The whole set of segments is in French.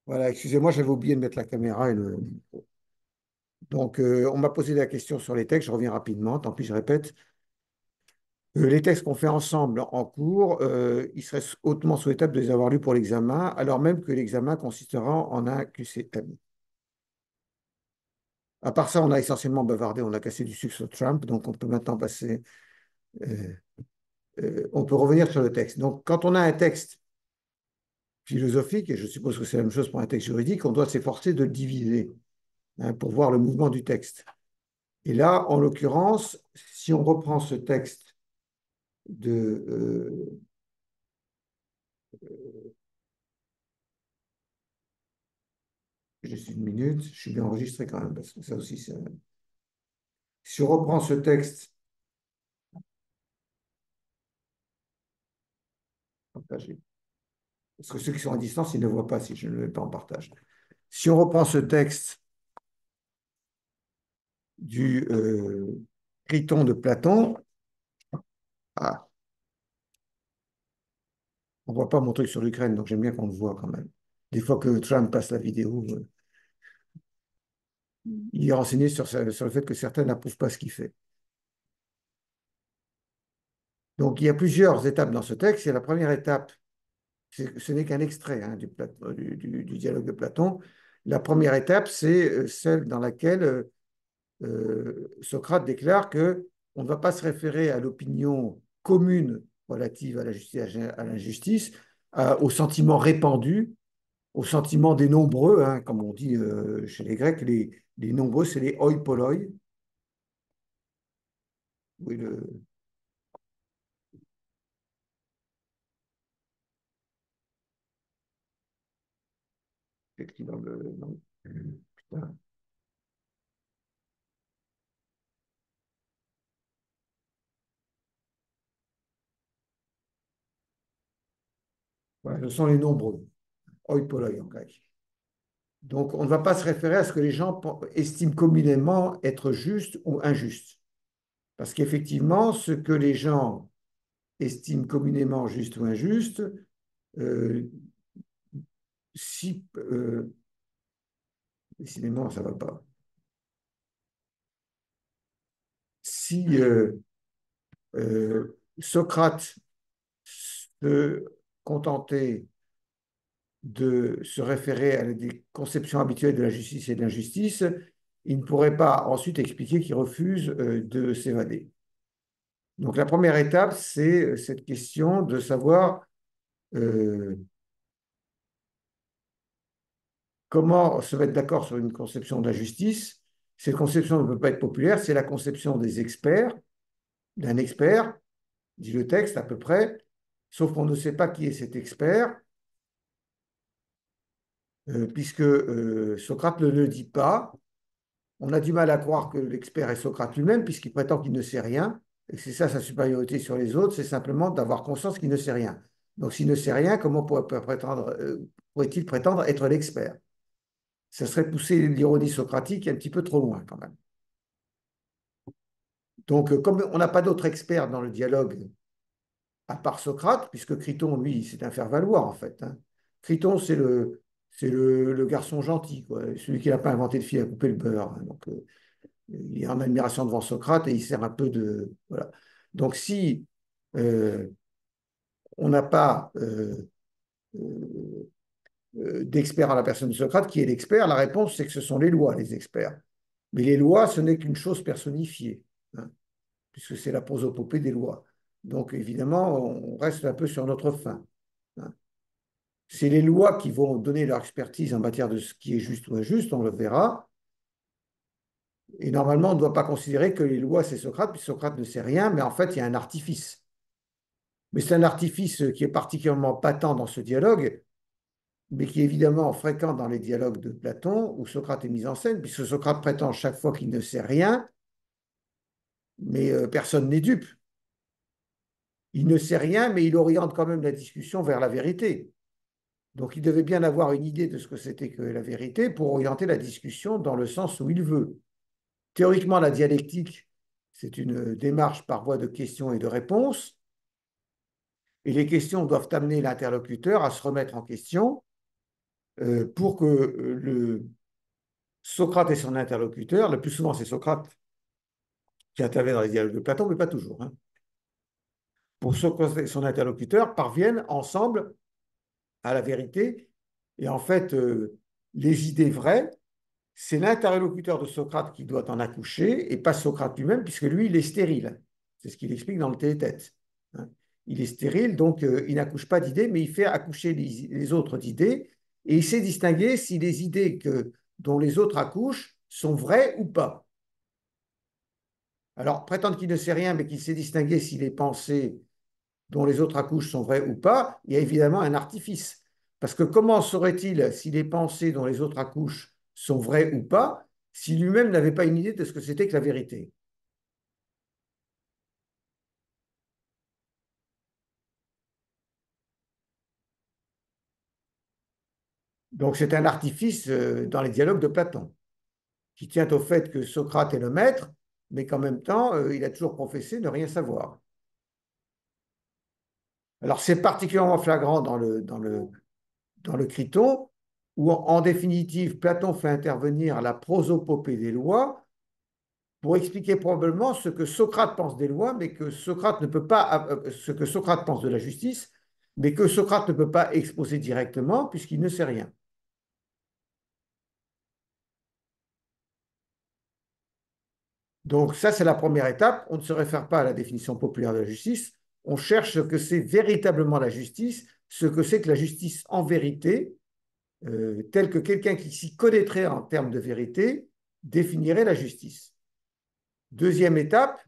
Voilà, excusez-moi, j'avais oublié de mettre la caméra et le micro. Donc, on m'a posé la question sur les textes, je reviens rapidement, tant pis, je répète. Les textes qu'on fait ensemble en cours, il serait hautement souhaitable de les avoir lus pour l'examen, alors même que l'examen consistera en un QCM. À part ça, on a essentiellement bavardé, on a cassé du sucre sur Trump, donc on peut maintenant passer, euh, on peut revenir sur le texte. Donc, quand on a un texte philosophique, et je suppose que c'est la même chose pour un texte juridique, on doit s'efforcer de le diviser, hein, pour voir le mouvement du texte. Et là, en l'occurrence, si on reprend ce texte de... juste une minute, je suis bien enregistré quand même, parce que ça aussi, c'est... Si on reprend ce texte partagé, parce que ceux qui sont à distance, ils ne voient pas si je ne le mets pas en partage. Si on reprend ce texte du Criton de Platon, ah, on ne voit pas mon truc sur l'Ukraine, donc j'aime bien qu'on le voit quand même. Des fois que Trump passe la vidéo, il est renseigné sur le fait que certains n'approuvent pas ce qu'il fait. Donc, il y a plusieurs étapes dans ce texte. Et la première étape, ce n'est qu'un extrait, hein, du dialogue de Platon. La première étape, c'est celle dans laquelle Socrate déclare que on ne va pas se référer à l'opinion commune relative à la justice, à l'injustice, au sentiment répandu, au sentiment des nombreux, hein, comme on dit chez les Grecs, les nombreux, c'est les oi polloi. Oui, écrit dans le, putain. Ouais, ce sont les nombreux, oi polloi en grec. Donc, on ne va pas se référer à ce que les gens estiment communément être juste ou injuste. Parce qu'effectivement, ce que les gens estiment communément juste ou injuste, euh, si, décidément, ça ne va pas. Si Socrate se contentait de se référer à des conceptions habituelles de la justice et de l'injustice, il ne pourrait pas ensuite expliquer qu'il refuse de s'évader. Donc la première étape, c'est cette question de savoir euh, comment se mettre d'accord sur une conception de la justice. Cette conception ne peut pas être populaire, c'est la conception des experts, d'un expert, dit le texte à peu près, sauf qu'on ne sait pas qui est cet expert, puisque Socrate ne le dit pas. On a du mal à croire que l'expert est Socrate lui-même, puisqu'il prétend qu'il ne sait rien, et que c'est ça sa supériorité sur les autres, c'est simplement d'avoir conscience qu'il ne sait rien. Donc s'il ne sait rien, comment pourrait-il prétendre être l'expert? Ça serait pousser l'ironie socratique un petit peu trop loin quand même. Donc, comme on n'a pas d'autre expert dans le dialogue à part Socrate, puisque Criton, lui, c'est un faire-valoir en fait, hein. Criton, c'est le garçon gentil, quoi, celui qui n'a pas inventé le fil à couper le beurre, hein. Donc, il est en admiration devant Socrate et il sert un peu de. Voilà. Donc, si euh, on n'a pas d'expert en la personne de Socrate, qui est l'expert, la réponse, c'est que ce sont les lois, les experts. Mais les lois, ce n'est qu'une chose personnifiée, hein, puisque c'est la prosopopée des lois. Donc, évidemment, on reste un peu sur notre faim, hein. C'est les lois qui vont donner leur expertise en matière de ce qui est juste ou injuste, on le verra. Et normalement, on ne doit pas considérer que les lois, c'est Socrate, puisque Socrate ne sait rien, mais en fait, il y a un artifice. Mais c'est un artifice qui est particulièrement patent dans ce dialogue, mais qui est évidemment fréquent dans les dialogues de Platon, où Socrate est mis en scène, puisque Socrate prétend chaque fois qu'il ne sait rien, mais personne n'est dupe. Il ne sait rien, mais il oriente quand même la discussion vers la vérité. Donc il devait bien avoir une idée de ce que c'était que la vérité pour orienter la discussion dans le sens où il veut. Théoriquement, la dialectique, c'est une démarche par voie de questions et de réponses, et les questions doivent amener l'interlocuteur à se remettre en question pour que Socrate et son interlocuteur, le plus souvent c'est Socrate qui intervient dans les dialogues de Platon, mais pas toujours, hein, pour Socrate et son interlocuteur parviennent ensemble à la vérité. Et en fait, les idées vraies, c'est l'interlocuteur de Socrate qui doit en accoucher et pas Socrate lui-même, puisque lui, il est stérile. C'est ce qu'il explique dans le Tête-Tête. Hein. Il est stérile, donc il n'accouche pas d'idées, mais il fait accoucher les autres d'idées et il sait distinguer si les idées dont les autres accouchent sont vraies ou pas. Alors, prétendre qu'il ne sait rien, mais qu'il sait distinguer si les pensées dont les autres accouchent sont vraies ou pas, il y a évidemment un artifice. Parce que comment saurait-il si les pensées dont les autres accouchent sont vraies ou pas, si lui-même n'avait pas une idée de ce que c'était que la vérité? Donc c'est un artifice dans les dialogues de Platon, qui tient au fait que Socrate est le maître, mais qu'en même temps, il a toujours professé ne rien savoir. Alors c'est particulièrement flagrant dans le Criton, où en définitive, Platon fait intervenir la prosopopée des lois pour expliquer probablement ce que Socrate pense des lois, mais que Socrate ne peut pas, ce que Socrate pense de la justice, mais que Socrate ne peut pas exposer directement puisqu'il ne sait rien. Donc ça, c'est la première étape. On ne se réfère pas à la définition populaire de la justice. On cherche ce que c'est véritablement la justice, ce que c'est que la justice en vérité, tel que quelqu'un qui s'y connaîtrait en termes de vérité définirait la justice. Deuxième étape,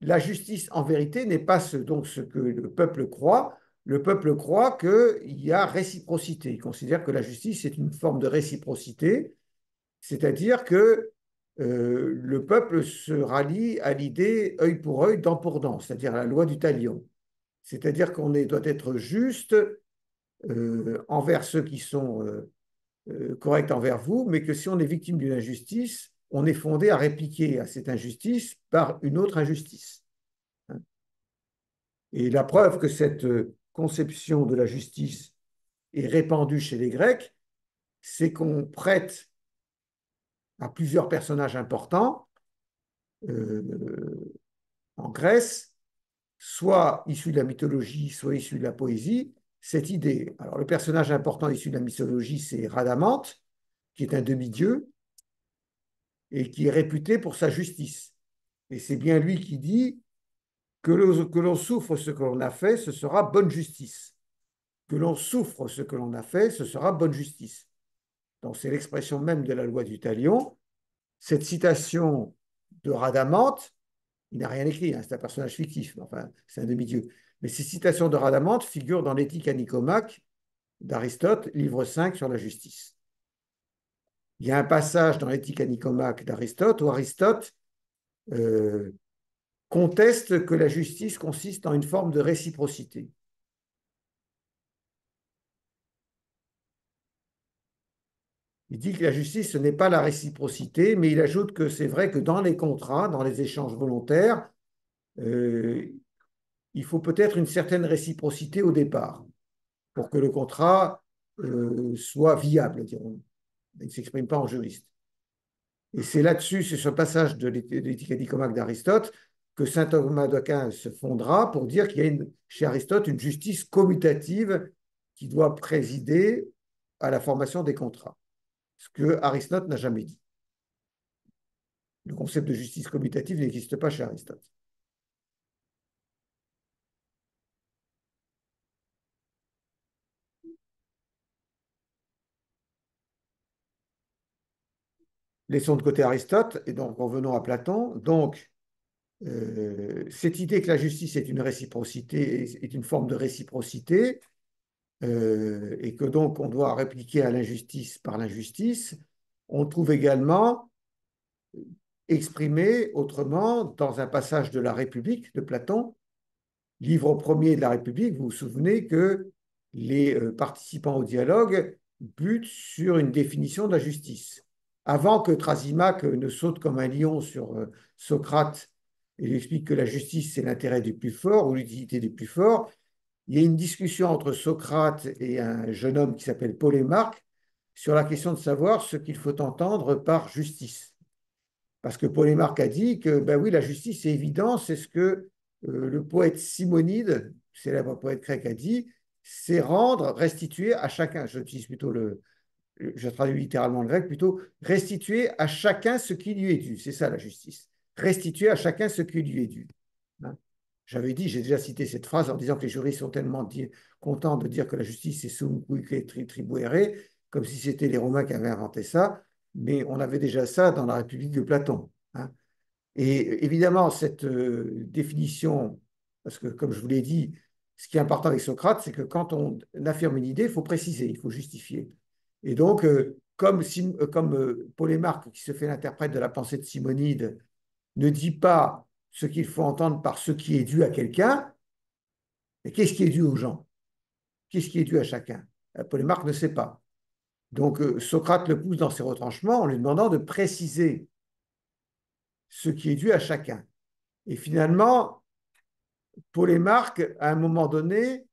la justice en vérité n'est pas donc ce que le peuple croit. Le peuple croit qu'il y a réciprocité. Il considère que la justice est une forme de réciprocité, c'est-à-dire que le peuple se rallie à l'idée œil pour œil, dent pour dent, c'est-à-dire à la loi du talion. C'est-à-dire qu'on doit être juste envers ceux qui sont corrects envers vous, mais que si on est victime d'une injustice, on est fondé à répliquer à cette injustice par une autre injustice. Et la preuve que cette conception de la justice est répandue chez les Grecs, c'est qu'on prête à plusieurs personnages importants en Grèce, soit issus de la mythologie, soit issus de la poésie, cette idée. Alors, le personnage important issu de la mythologie, c'est Rhadamante, qui est un demi-dieu et qui est réputé pour sa justice. Et c'est bien lui qui dit que l'on souffre ce que l'on a fait, ce sera bonne justice. Que l'on souffre ce que l'on a fait, ce sera bonne justice. Donc c'est l'expression même de la loi du talion. Cette citation de Rhadamante, il n'a rien écrit, hein, c'est un personnage fictif, enfin c'est un demi-dieu. Mais ces citations de Rhadamante figurent dans l'Éthique à Nicomaque d'Aristote, livre 5 sur la justice. Il y a un passage dans l'Éthique à Nicomaque d'Aristote où Aristote euh, conteste que la justice consiste en une forme de réciprocité. Il dit que la justice, ce n'est pas la réciprocité, mais il ajoute que c'est vrai que dans les contrats, dans les échanges volontaires, euh, il faut peut-être une certaine réciprocité au départ pour que le contrat soit viable, dirons. Il ne s'exprime pas en juriste. Et c'est là-dessus, c'est ce passage de l'Éthique à Nicomaque d'Aristote, que saint Thomas d'Aquin se fondera pour dire qu'il y a chez Aristote une justice commutative qui doit présider à la formation des contrats, ce que Aristote n'a jamais dit. Le concept de justice commutative n'existe pas chez Aristote. Laissons de côté Aristote et donc revenons à Platon. Donc, cette idée que la justice est une réciprocité, est une forme de réciprocité, et que donc on doit répliquer à l'injustice par l'injustice, on trouve également exprimé autrement dans un passage de la République de Platon, livre premier de la République. Vous vous souvenez que les participants au dialogue butent sur une définition de la justice. Avant que Thrasymachus ne saute comme un lion sur Socrate et lui explique que la justice, c'est l'intérêt du plus fort ou l'utilité du plus fort, il y a une discussion entre Socrate et un jeune homme qui s'appelle Polémarque sur la question de savoir ce qu'il faut entendre par justice. Parce que Polémarque a dit que, ben oui, la justice, c'est évident, c'est ce que le poète Simonide, célèbre poète grec, a dit, c'est rendre, restituer à chacun, j'utilise plutôt je traduis littéralement le grec, plutôt restituer à chacun ce qui lui est dû. C'est ça la justice. Restituer à chacun ce qui lui est dû. Hein. J'avais dit, j'ai déjà cité cette phrase en disant que les juristes sont tellement contents de dire que la justice c'est sum cuique tribuere, comme si c'était les Romains qui avaient inventé ça, mais on avait déjà ça dans la République de Platon. Hein. Et évidemment, cette définition, parce que comme je vous l'ai dit, ce qui est important avec Socrate, c'est que quand on affirme une idée, il faut préciser, il faut justifier. Et donc, comme Polémarque, qui se fait l'interprète de la pensée de Simonide, ne dit pas ce qu'il faut entendre par ce qui est dû à quelqu'un, mais qu'est-ce qui est dû aux gens? Qu'est-ce qui est dû à chacun? Polémarque ne sait pas. Donc, Socrate le pousse dans ses retranchements en lui demandant de préciser ce qui est dû à chacun. Et finalement, Polémarque, à un moment donné,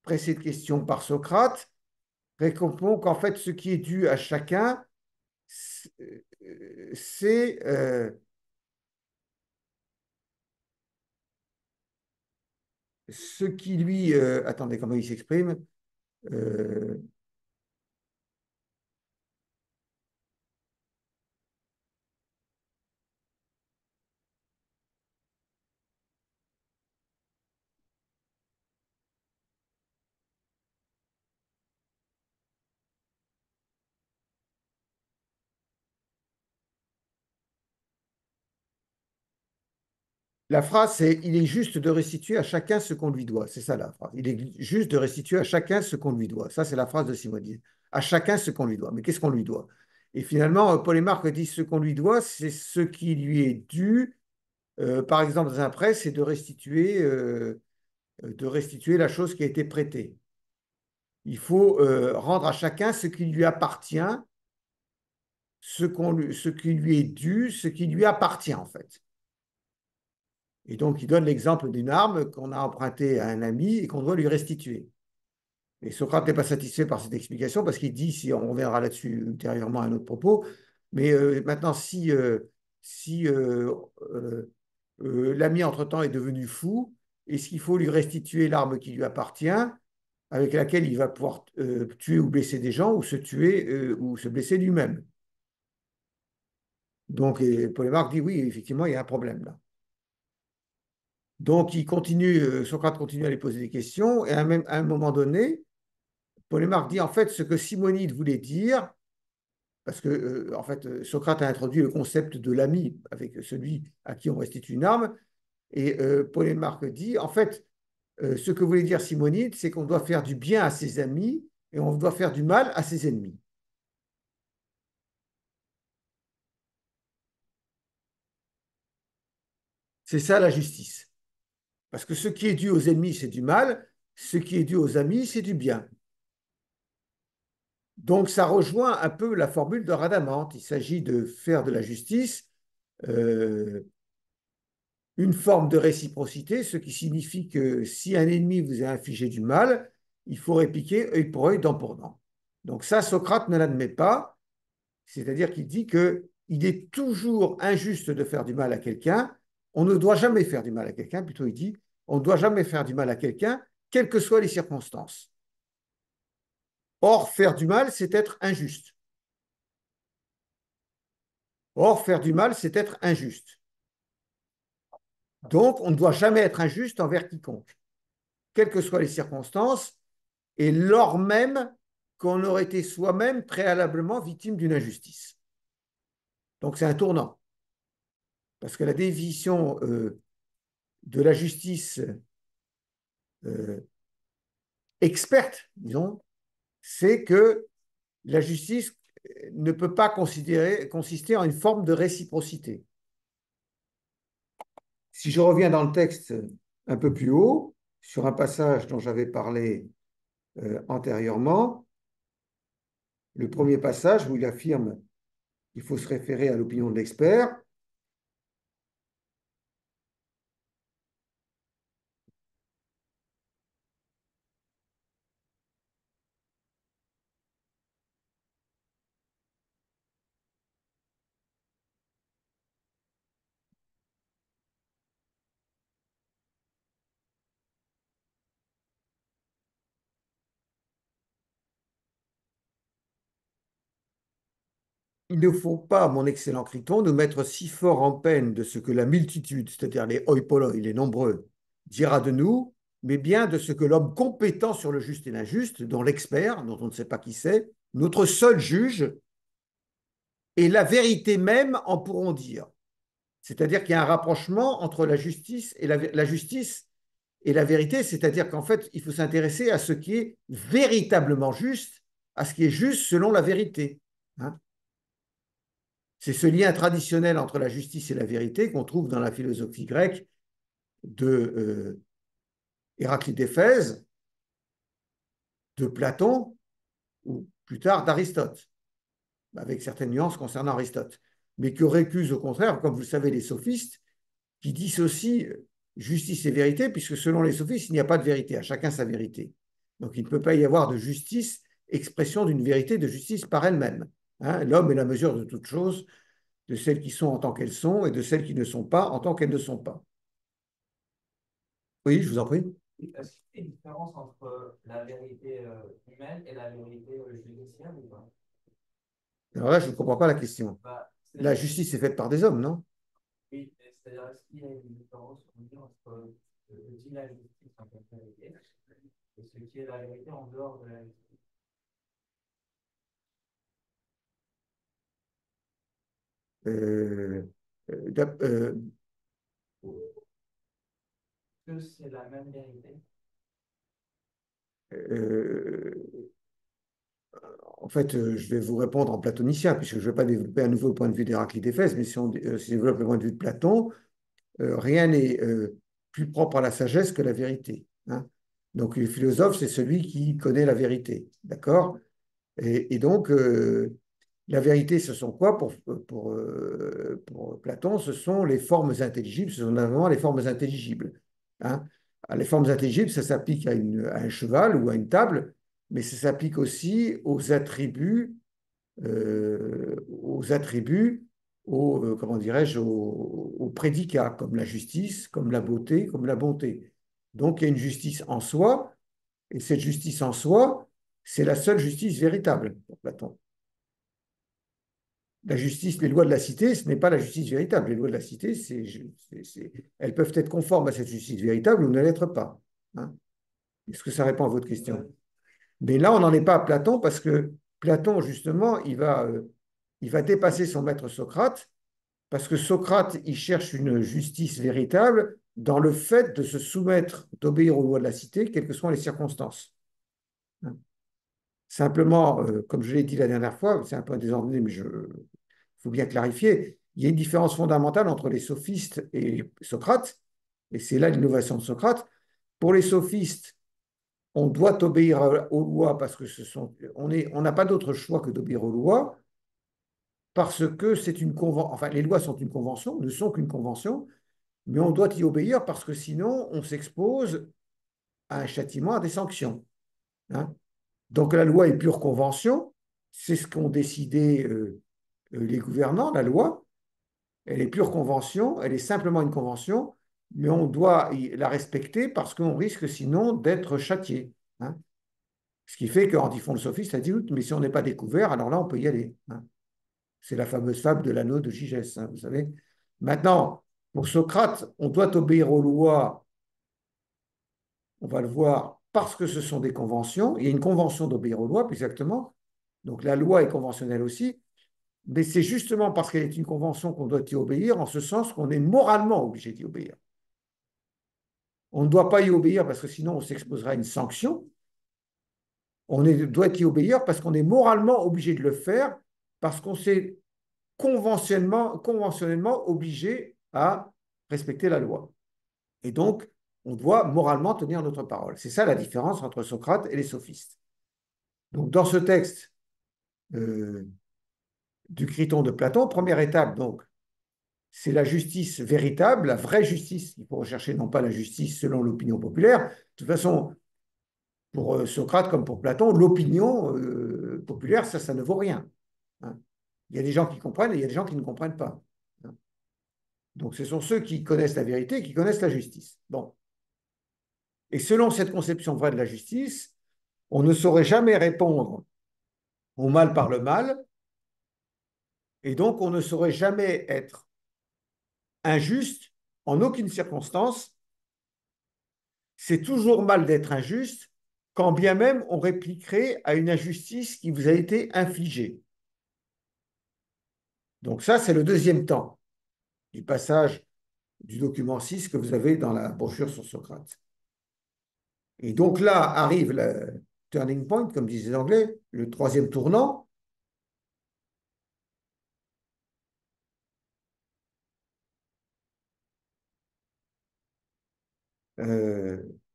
pressé de questions par Socrate, répond qu'en fait, ce qui est dû à chacun, c'est ce qui lui... attendez, comment il s'exprime? euh, La phrase, c'est il est juste de restituer à chacun ce qu'on lui doit. C'est ça la phrase. Il est juste de restituer à chacun ce qu'on lui doit. Ça, c'est la phrase de Simonides. À chacun ce qu'on lui doit. Mais qu'est-ce qu'on lui doit? Et finalement, Polémarque dit ce qu'on lui doit, c'est ce qui lui est dû. Par exemple, dans un prêt, c'est de restituer la chose qui a été prêtée. Il faut rendre à chacun ce qui lui appartient, ce qui lui est dû, ce qui lui appartient en fait. Et donc, il donne l'exemple d'une arme qu'on a empruntée à un ami et qu'on doit lui restituer. Et Socrate n'est pas satisfait par cette explication parce qu'il dit, si on reviendra là-dessus ultérieurement à un autre propos, mais maintenant, si l'ami entre-temps est devenu fou, est-ce qu'il faut lui restituer l'arme qui lui appartient, avec laquelle il va pouvoir tuer ou blesser des gens, ou se tuer ou se blesser lui-même? Donc, Polémarque dit oui, effectivement, il y a un problème là. Donc, Socrate continue à lui poser des questions, et à un moment donné, Polémarque dit en fait ce que Simonide voulait dire, parce que en fait, Socrate a introduit le concept de l'ami avec celui à qui on restitue une arme, et Polémarque dit en fait, ce que voulait dire Simonide, c'est qu'on doit faire du bien à ses amis et on doit faire du mal à ses ennemis. C'est ça la justice. Parce que ce qui est dû aux ennemis, c'est du mal, ce qui est dû aux amis, c'est du bien. Donc ça rejoint un peu la formule de Radamante. Il s'agit de faire de la justice euh, une forme de réciprocité, ce qui signifie que si un ennemi vous a infligé du mal, il faut répliquer œil pour œil, dent pour dent. Donc ça, Socrate ne l'admet pas, c'est-à-dire qu'il dit qu'il est toujours injuste de faire du mal à quelqu'un, on ne doit jamais faire du mal à quelqu'un, plutôt il dit, on ne doit jamais faire du mal à quelqu'un, quelles que soient les circonstances. Or, faire du mal, c'est être injuste. Or, faire du mal, c'est être injuste. Donc, on ne doit jamais être injuste envers quiconque, quelles que soient les circonstances, et lors même qu'on aurait été soi-même préalablement victime d'une injustice. Donc, c'est un tournant, parce que la définition de la justice experte, disons, c'est que la justice ne peut pas consister en une forme de réciprocité. Si je reviens dans le texte un peu plus haut, sur un passage dont j'avais parlé antérieurement, le premier passage où il affirme qu'il faut se référer à l'opinion de l'expert, il ne faut pas, mon excellent Criton, nous mettre si fort en peine de ce que la multitude, c'est-à-dire les hoi polloi, les nombreux, dira de nous, mais bien de ce que l'homme compétent sur le juste et l'injuste, dont l'expert, dont on ne sait pas qui c'est, notre seul juge, et la vérité même en pourront dire. C'est-à-dire qu'il y a un rapprochement entre la justice et la justice et la vérité, c'est-à-dire qu'en fait, il faut s'intéresser à ce qui est véritablement juste, à ce qui est juste selon la vérité. Hein. C'est ce lien traditionnel entre la justice et la vérité qu'on trouve dans la philosophie grecque de Héraclite d'Éphèse, de Platon ou plus tard d'Aristote, avec certaines nuances concernant Aristote, mais que récusent au contraire, comme vous le savez, les sophistes, qui dissocient justice et vérité, puisque selon les sophistes, il n'y a pas de vérité, à chacun sa vérité. Donc il ne peut pas y avoir de justice, expression d'une vérité de justice par elle-même. Hein, l'homme est la mesure de toutes choses, de celles qui sont en tant qu'elles sont et de celles qui ne sont pas en tant qu'elles ne sont pas. Oui, je vous en prie. Est-ce qu'il y a une différence entre la vérité humaine et la vérité judiciaire ou pas? Alors là, je ne comprends pas la question. Bah, La c'est-à-dire, justice est faite par des hommes, non? oui, c'est-à-dire, est-ce qu'il y a une différence on va dire, entre dit la justice en tant que vérité et ce qui est la vérité en dehors de la justice? Euh, euh, euh, Est-ce que c'est la même vérité? euh, En fait, je vais vous répondre en platonicien, puisque je ne vais pas développer à nouveau le point de vue d'Héraclite d'Éphèse, mais si on si on développe le point de vue de Platon, rien n'est plus propre à la sagesse que la vérité. Hein. Donc, le philosophe, c'est celui qui connaît la vérité. D'accord? Et donc, la vérité, ce sont quoi pour Platon? Ce sont les formes intelligibles, ce sont notamment les formes intelligibles. Hein. Les formes intelligibles, ça s'applique à un cheval ou à une table, mais ça s'applique aussi aux attributs, comment dirais-je, aux prédicats, comme la justice, comme la beauté, comme la bonté. Donc, il y a une justice en soi, et cette justice en soi, c'est la seule justice véritable pour Platon. La justice, les lois de la cité, ce n'est pas la justice véritable. Les lois de la cité, elles peuvent être conformes à cette justice véritable ou ne l'être pas. Hein. Est-ce que ça répond à votre question? Mais là, on n'en est pas à Platon parce que Platon, justement, il va dépasser son maître Socrate parce que Socrate, il cherche une justice véritable dans le fait de se soumettre, d'obéir aux lois de la cité, quelles que soient les circonstances. Hein. Simplement, comme je l'ai dit la dernière fois, c'est un peu désordonné, mais il faut bien clarifier, il y a une différence fondamentale entre les sophistes et Socrate, et c'est là l'innovation de Socrate. Pour les sophistes, on doit obéir aux lois parce que on n'a pas d'autre choix que d'obéir aux lois, parce que c'est une convention, enfin les lois sont une convention, ne sont qu'une convention, mais on doit y obéir parce que sinon on s'expose à un châtiment, à des sanctions. Hein. Donc la loi est pure convention, c'est ce qu'ont décidé les gouvernants, la loi, elle est pure convention, elle est simplement une convention, mais on doit la respecter parce qu'on risque sinon d'être châtié. Hein. Ce qui fait qu'Antiphon le sophiste a dit, mais si on n'est pas découvert, alors là, on peut y aller. Hein. C'est la fameuse fable de l'anneau de Gigès, hein, vous savez. Maintenant, pour Socrate, on doit obéir aux lois, on va le voir, parce que ce sont des conventions. Il y a une convention d'obéir aux lois, plus exactement. Donc la loi est conventionnelle aussi, mais c'est justement parce qu'elle est une convention qu'on doit y obéir, en ce sens qu'on est moralement obligé d'y obéir. On ne doit pas y obéir parce que sinon on s'exposera à une sanction. Doit y obéir parce qu'on est moralement obligé de le faire, parce qu'on s'est conventionnellement obligé à respecter la loi. Et donc, on doit moralement tenir notre parole. C'est ça la différence entre Socrate et les sophistes. Donc, dans ce texte du Criton de Platon, première étape, donc, c'est la justice véritable, la vraie justice. Il faut rechercher non pas la justice selon l'opinion populaire. De toute façon, pour Socrate comme pour Platon, l'opinion populaire, ça ne vaut rien. Hein. Il y a des gens qui comprennent et il y a des gens qui ne comprennent pas. Hein. Donc, ce sont ceux qui connaissent la vérité et qui connaissent la justice. Bon. Et selon cette conception vraie de la justice, on ne saurait jamais répondre au mal par le mal, Et donc, on ne saurait jamais être injuste en aucune circonstance. C'est toujours mal d'être injuste, quand bien même on répliquerait à une injustice qui vous a été infligée. Donc ça, c'est le deuxième temps du passage du document 6 que vous avez dans la brochure sur Socrate. Et donc là arrive le turning point, comme disent les Anglais, le troisième tournant,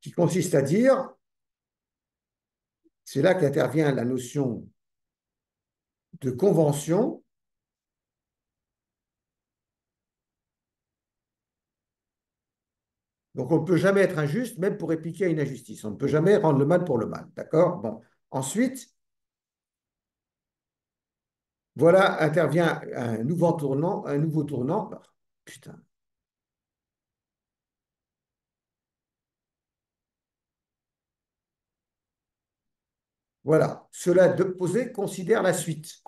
qui consiste à dire, c'est là qu'intervient la notion de convention. Donc, on ne peut jamais être injuste, même pour répliquer à une injustice. On ne peut jamais rendre le mal pour le mal. D'accord? Bon. Ensuite, voilà, intervient un nouveau tournant, un nouveau tournant. Ah, putain. Voilà. Cela de posé considère la suite.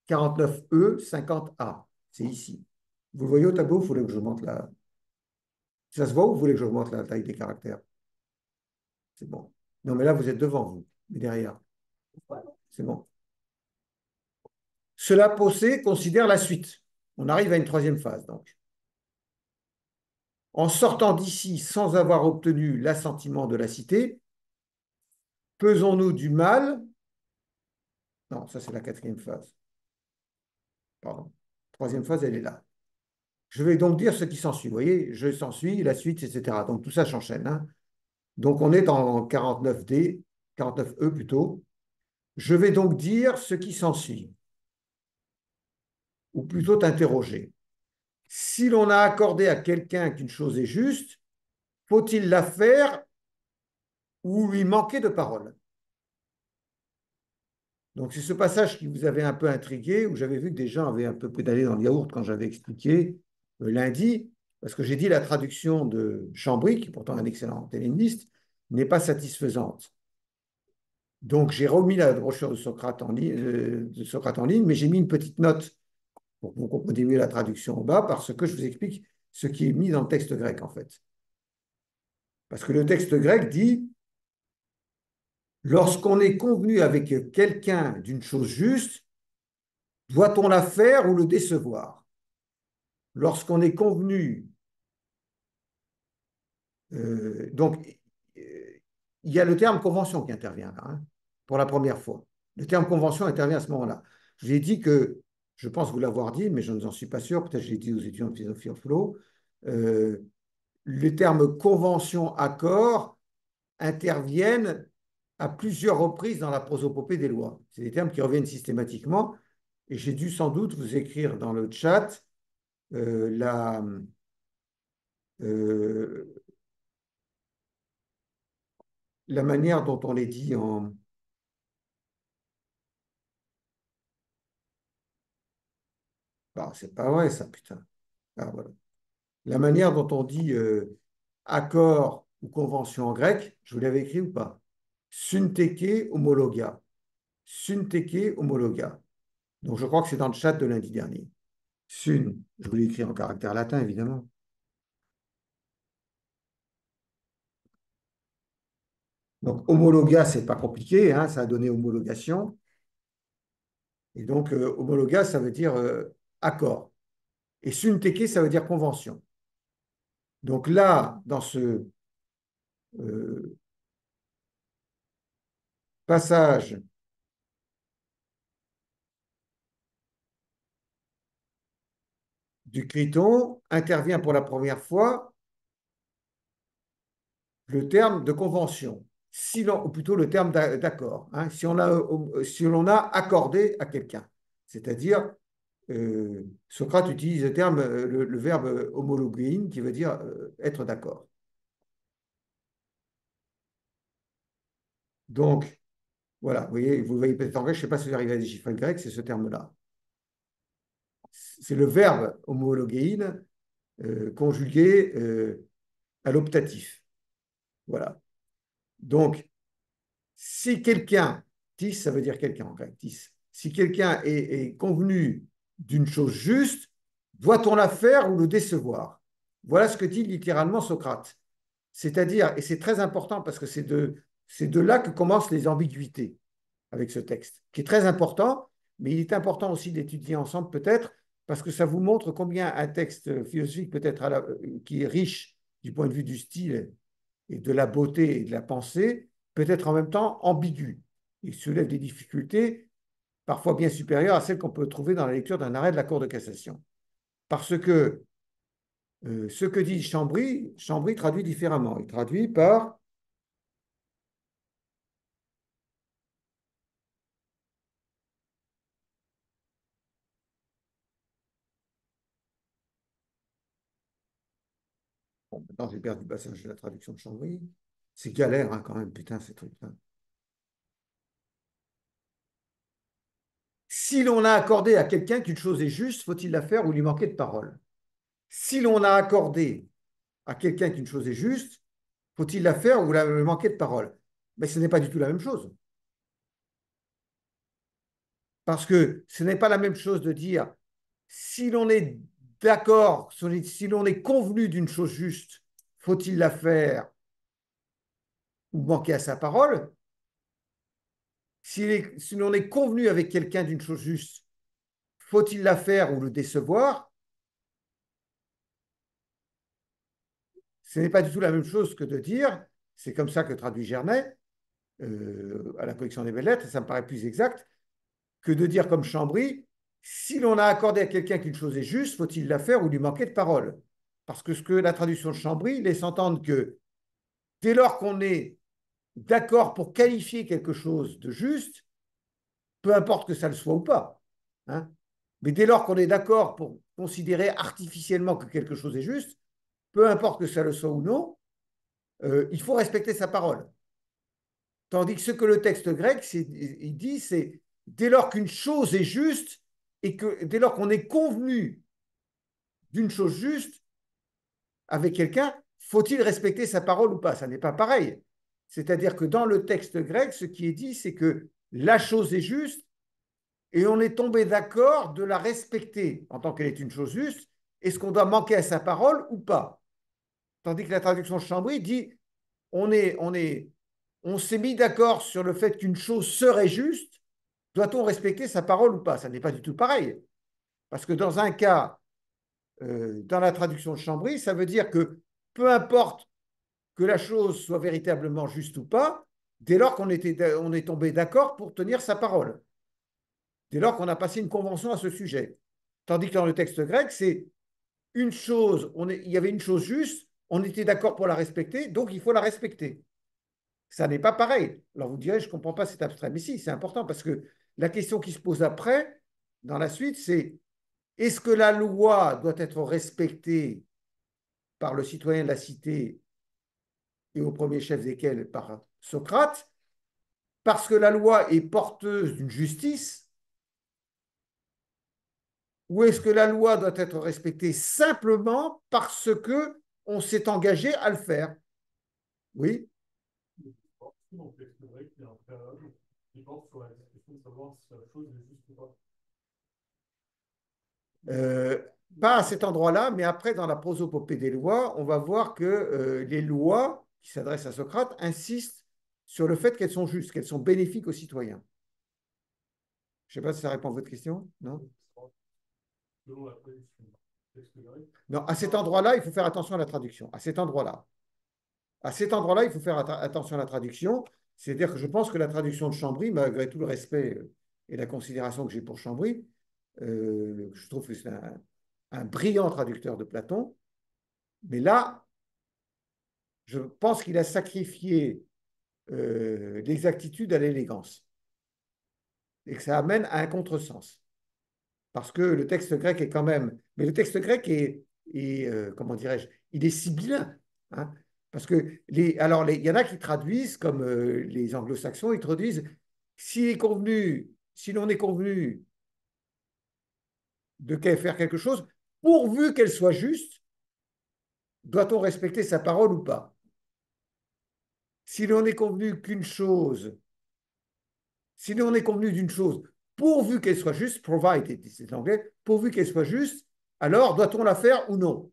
49E, 50A. C'est ici. Vous le voyez au tableau, il faudrait que je monte la. Ça se voit ou vous voulez que j'augmente la taille des caractères? C'est bon. Non, mais là, vous êtes devant, vous. Mais derrière. C'est bon. Cela posé considère la suite. On arrive à une troisième phase, donc. En sortant d'ici sans avoir obtenu l'assentiment de la cité, pesons-nous du mal. Non, ça c'est la quatrième phase. Pardon. Troisième phase, elle est là. Je vais donc dire ce qui s'ensuit. Vous voyez, je s'ensuis, la suite, etc. Donc tout ça s'enchaîne, hein. Donc on est en 49D, 49E plutôt. Je vais donc dire ce qui s'ensuit, ou plutôt t'interroger. Si l'on a accordé à quelqu'un qu'une chose est juste, faut-il la faire ou lui manquer de parole? Donc, c'est ce passage qui vous avait un peu intrigué, où j'avais vu que des gens avaient un peu pédalé dans le yaourt quand j'avais expliqué lundi, parce que j'ai dit la traduction de Chambry, qui est pourtant un excellent helléniste, n'est pas satisfaisante. Donc, j'ai remis la brochure de Socrate en ligne, mais j'ai mis une petite note pour que vous compreniez mieux la traduction en bas, parce que je vous explique ce qui est mis dans le texte grec, en fait. Parce que le texte grec dit, lorsqu'on est convenu avec quelqu'un d'une chose juste, doit-on la faire ou le décevoir? Lorsqu'on est convenu, donc il y a le terme convention qui intervient là, hein, pour la première fois. Le terme convention intervient à ce moment-là. Je vous ai dit que, je pense vous l'avoir dit, mais je ne en suis pas sûr, peut-être que je l'ai dit aux étudiants de philosophie en philo, les termes convention, accord interviennent à plusieurs reprises dans la prosopopée des lois. C'est des termes qui reviennent systématiquement, et j'ai dû sans doute vous écrire dans le chat la, euh, la manière dont on les dit en. Bah, c'est pas vrai ça, putain. Ah, voilà. La manière dont on dit accord ou convention en grec, je vous l'avais écrit ou pas? Synthéké homologa. Synthéké homologa. Donc je crois que c'est dans le chat de lundi dernier. Sun, je vous l'ai écrit en caractère latin, évidemment. Donc homologa, c'est pas compliqué, hein, ça a donné homologation. Et donc homologa, ça veut dire accord. Et synthéké, ça veut dire convention. Donc là, dans ce euh, passage du Criton, intervient pour la première fois le terme de convention, si l'on, ou plutôt le terme d'accord, hein, si l'on a accordé à quelqu'un. C'est-à-dire, Socrate utilise le terme, le verbe homologein, qui veut dire être d'accord. Donc, voilà, vous voyez peut-être en grec, je ne sais pas si vous arrivez à déchiffrer le grec, c'est ce terme-là. C'est le verbe homologein conjugué à l'optatif. Voilà. Donc, si quelqu'un, tis, ça veut dire quelqu'un en grec, tis, si quelqu'un est convenu d'une chose juste, doit-on la faire ou le décevoir? Voilà ce que dit littéralement Socrate. C'est-à-dire, et c'est très important parce que c'est de là que commencent les ambiguïtés avec ce texte, qui est très important, mais il est important aussi d'étudier ensemble peut-être, parce que ça vous montre combien un texte philosophique peut être qui est riche du point de vue du style et de la beauté et de la pensée, peut être en même temps ambigu. Il soulève des difficultés parfois bien supérieures à celles qu'on peut trouver dans la lecture d'un arrêt de la Cour de cassation. Parce que ce que dit Chambry, Chambry traduit différemment. Il traduit par bon, maintenant, j'ai perdu le passage de la traduction de Chambry. C'est galère, hein, quand même, putain, ces trucs-là. Si l'on a accordé à quelqu'un qu'une chose est juste, faut-il la faire ou lui manquer de parole? Si l'on a accordé à quelqu'un qu'une chose est juste, faut-il la faire ou lui manquer de parole? Mais ce n'est pas du tout la même chose. Parce que ce n'est pas la même chose de dire si l'on est d'accord, si l'on est convenu d'une chose juste, faut-il la faire ou manquer à sa parole? Si l'on est convenu avec quelqu'un d'une chose juste, faut-il la faire ou le décevoir? Ce n'est pas du tout la même chose que de dire, c'est comme ça que traduit Gernet à la collection des belles lettres, et ça me paraît plus exact, que de dire comme Chambry, si l'on a accordé à quelqu'un qu'une chose est juste, faut-il la faire ou lui manquer de parole? Parce que ce que la traduction de Chambry laisse entendre que dès lors qu'on est d'accord pour qualifier quelque chose de juste, peu importe que ça le soit ou pas, hein, mais dès lors qu'on est d'accord pour considérer artificiellement que quelque chose est juste, peu importe que ça le soit ou non, il faut respecter sa parole. Tandis que ce que le texte grec il dit, c'est dès lors qu'une chose est juste et que dès lors qu'on est convenu d'une chose juste avec quelqu'un, faut-il respecter sa parole ou pas? Ça n'est pas pareil. C'est-à-dire que dans le texte grec, ce qui est dit, c'est que la chose est juste et on est tombé d'accord de la respecter en tant qu'elle est une chose juste. Est-ce qu'on doit manquer à sa parole ou pas? Tandis que la traduction de Chambry dit on est, on est, on s'est mis d'accord sur le fait qu'une chose serait juste, doit-on respecter sa parole ou pas? Ça n'est pas du tout pareil. Parce que dans un cas, dans la traduction de Chambry, ça veut dire que peu importe que la chose soit véritablement juste ou pas, dès lors qu'on on est tombé d'accord pour tenir sa parole, dès lors qu'on a passé une convention à ce sujet. Tandis que dans le texte grec, c'est une chose, il y avait une chose juste, on était d'accord pour la respecter, donc il faut la respecter. Ça n'est pas pareil. Alors vous direz, je ne comprends pas cet abstrait. Mais si, c'est important parce que la question qui se pose après, dans la suite, c'est est-ce que la loi doit être respectée par le citoyen de la cité et au premier chef desquels par Socrate, parce que la loi est porteuse d'une justice, ou est-ce que la loi doit être respectée simplement parce que on s'est engagé à le faire? Oui. Dans le texte grec, il y a un préalable qui porte sur la discussion de savoir si la chose est juste ou pas. Euh, Pas à cet endroit-là, mais après, dans la prosopopée des lois, on va voir que les lois qui s'adressent à Socrate insistent sur le fait qu'elles sont justes, qu'elles sont bénéfiques aux citoyens. Je ne sais pas si ça répond à votre question, non? Selon la traduction du texte grec, Non, à cet endroit-là, il faut faire attention à la traduction. À cet endroit-là. À cet endroit-là, il faut faire attention à la traduction. C'est-à-dire que je pense que la traduction de Chambry, malgré tout le respect et la considération que j'ai pour Chambry, je trouve que c'est un brillant traducteur de Platon. Mais là, je pense qu'il a sacrifié l'exactitude à l'élégance et que ça amène à un contresens. Parce que le texte grec est quand même. Mais le texte grec comment dirais-je, il est sibyllin. Hein, parce que il y en a qui traduisent, comme les anglo-saxons, ils traduisent si l'on est convenu de faire quelque chose, pourvu qu'elle soit juste, doit-on respecter sa parole ou pas? Si l'on est convenu qu'une chose, si l'on est convenu d'une chose, pourvu qu'elle soit juste, provided, c'est l'anglais, pourvu qu'elle soit juste, alors doit-on la faire ou non?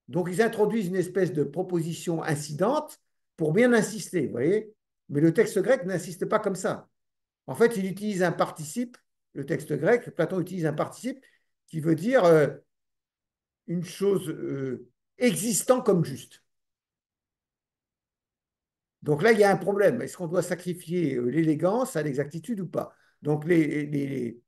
Donc, ils introduisent une espèce de proposition incidente pour bien insister, vous voyez? Mais le texte grec n'insiste pas comme ça. En fait, il utilise un participe, le texte grec, Platon utilise un participe qui veut dire une chose existant comme juste. Donc là, il y a un problème. Est-ce qu'on doit sacrifier l'élégance à l'exactitude ou pas? Donc les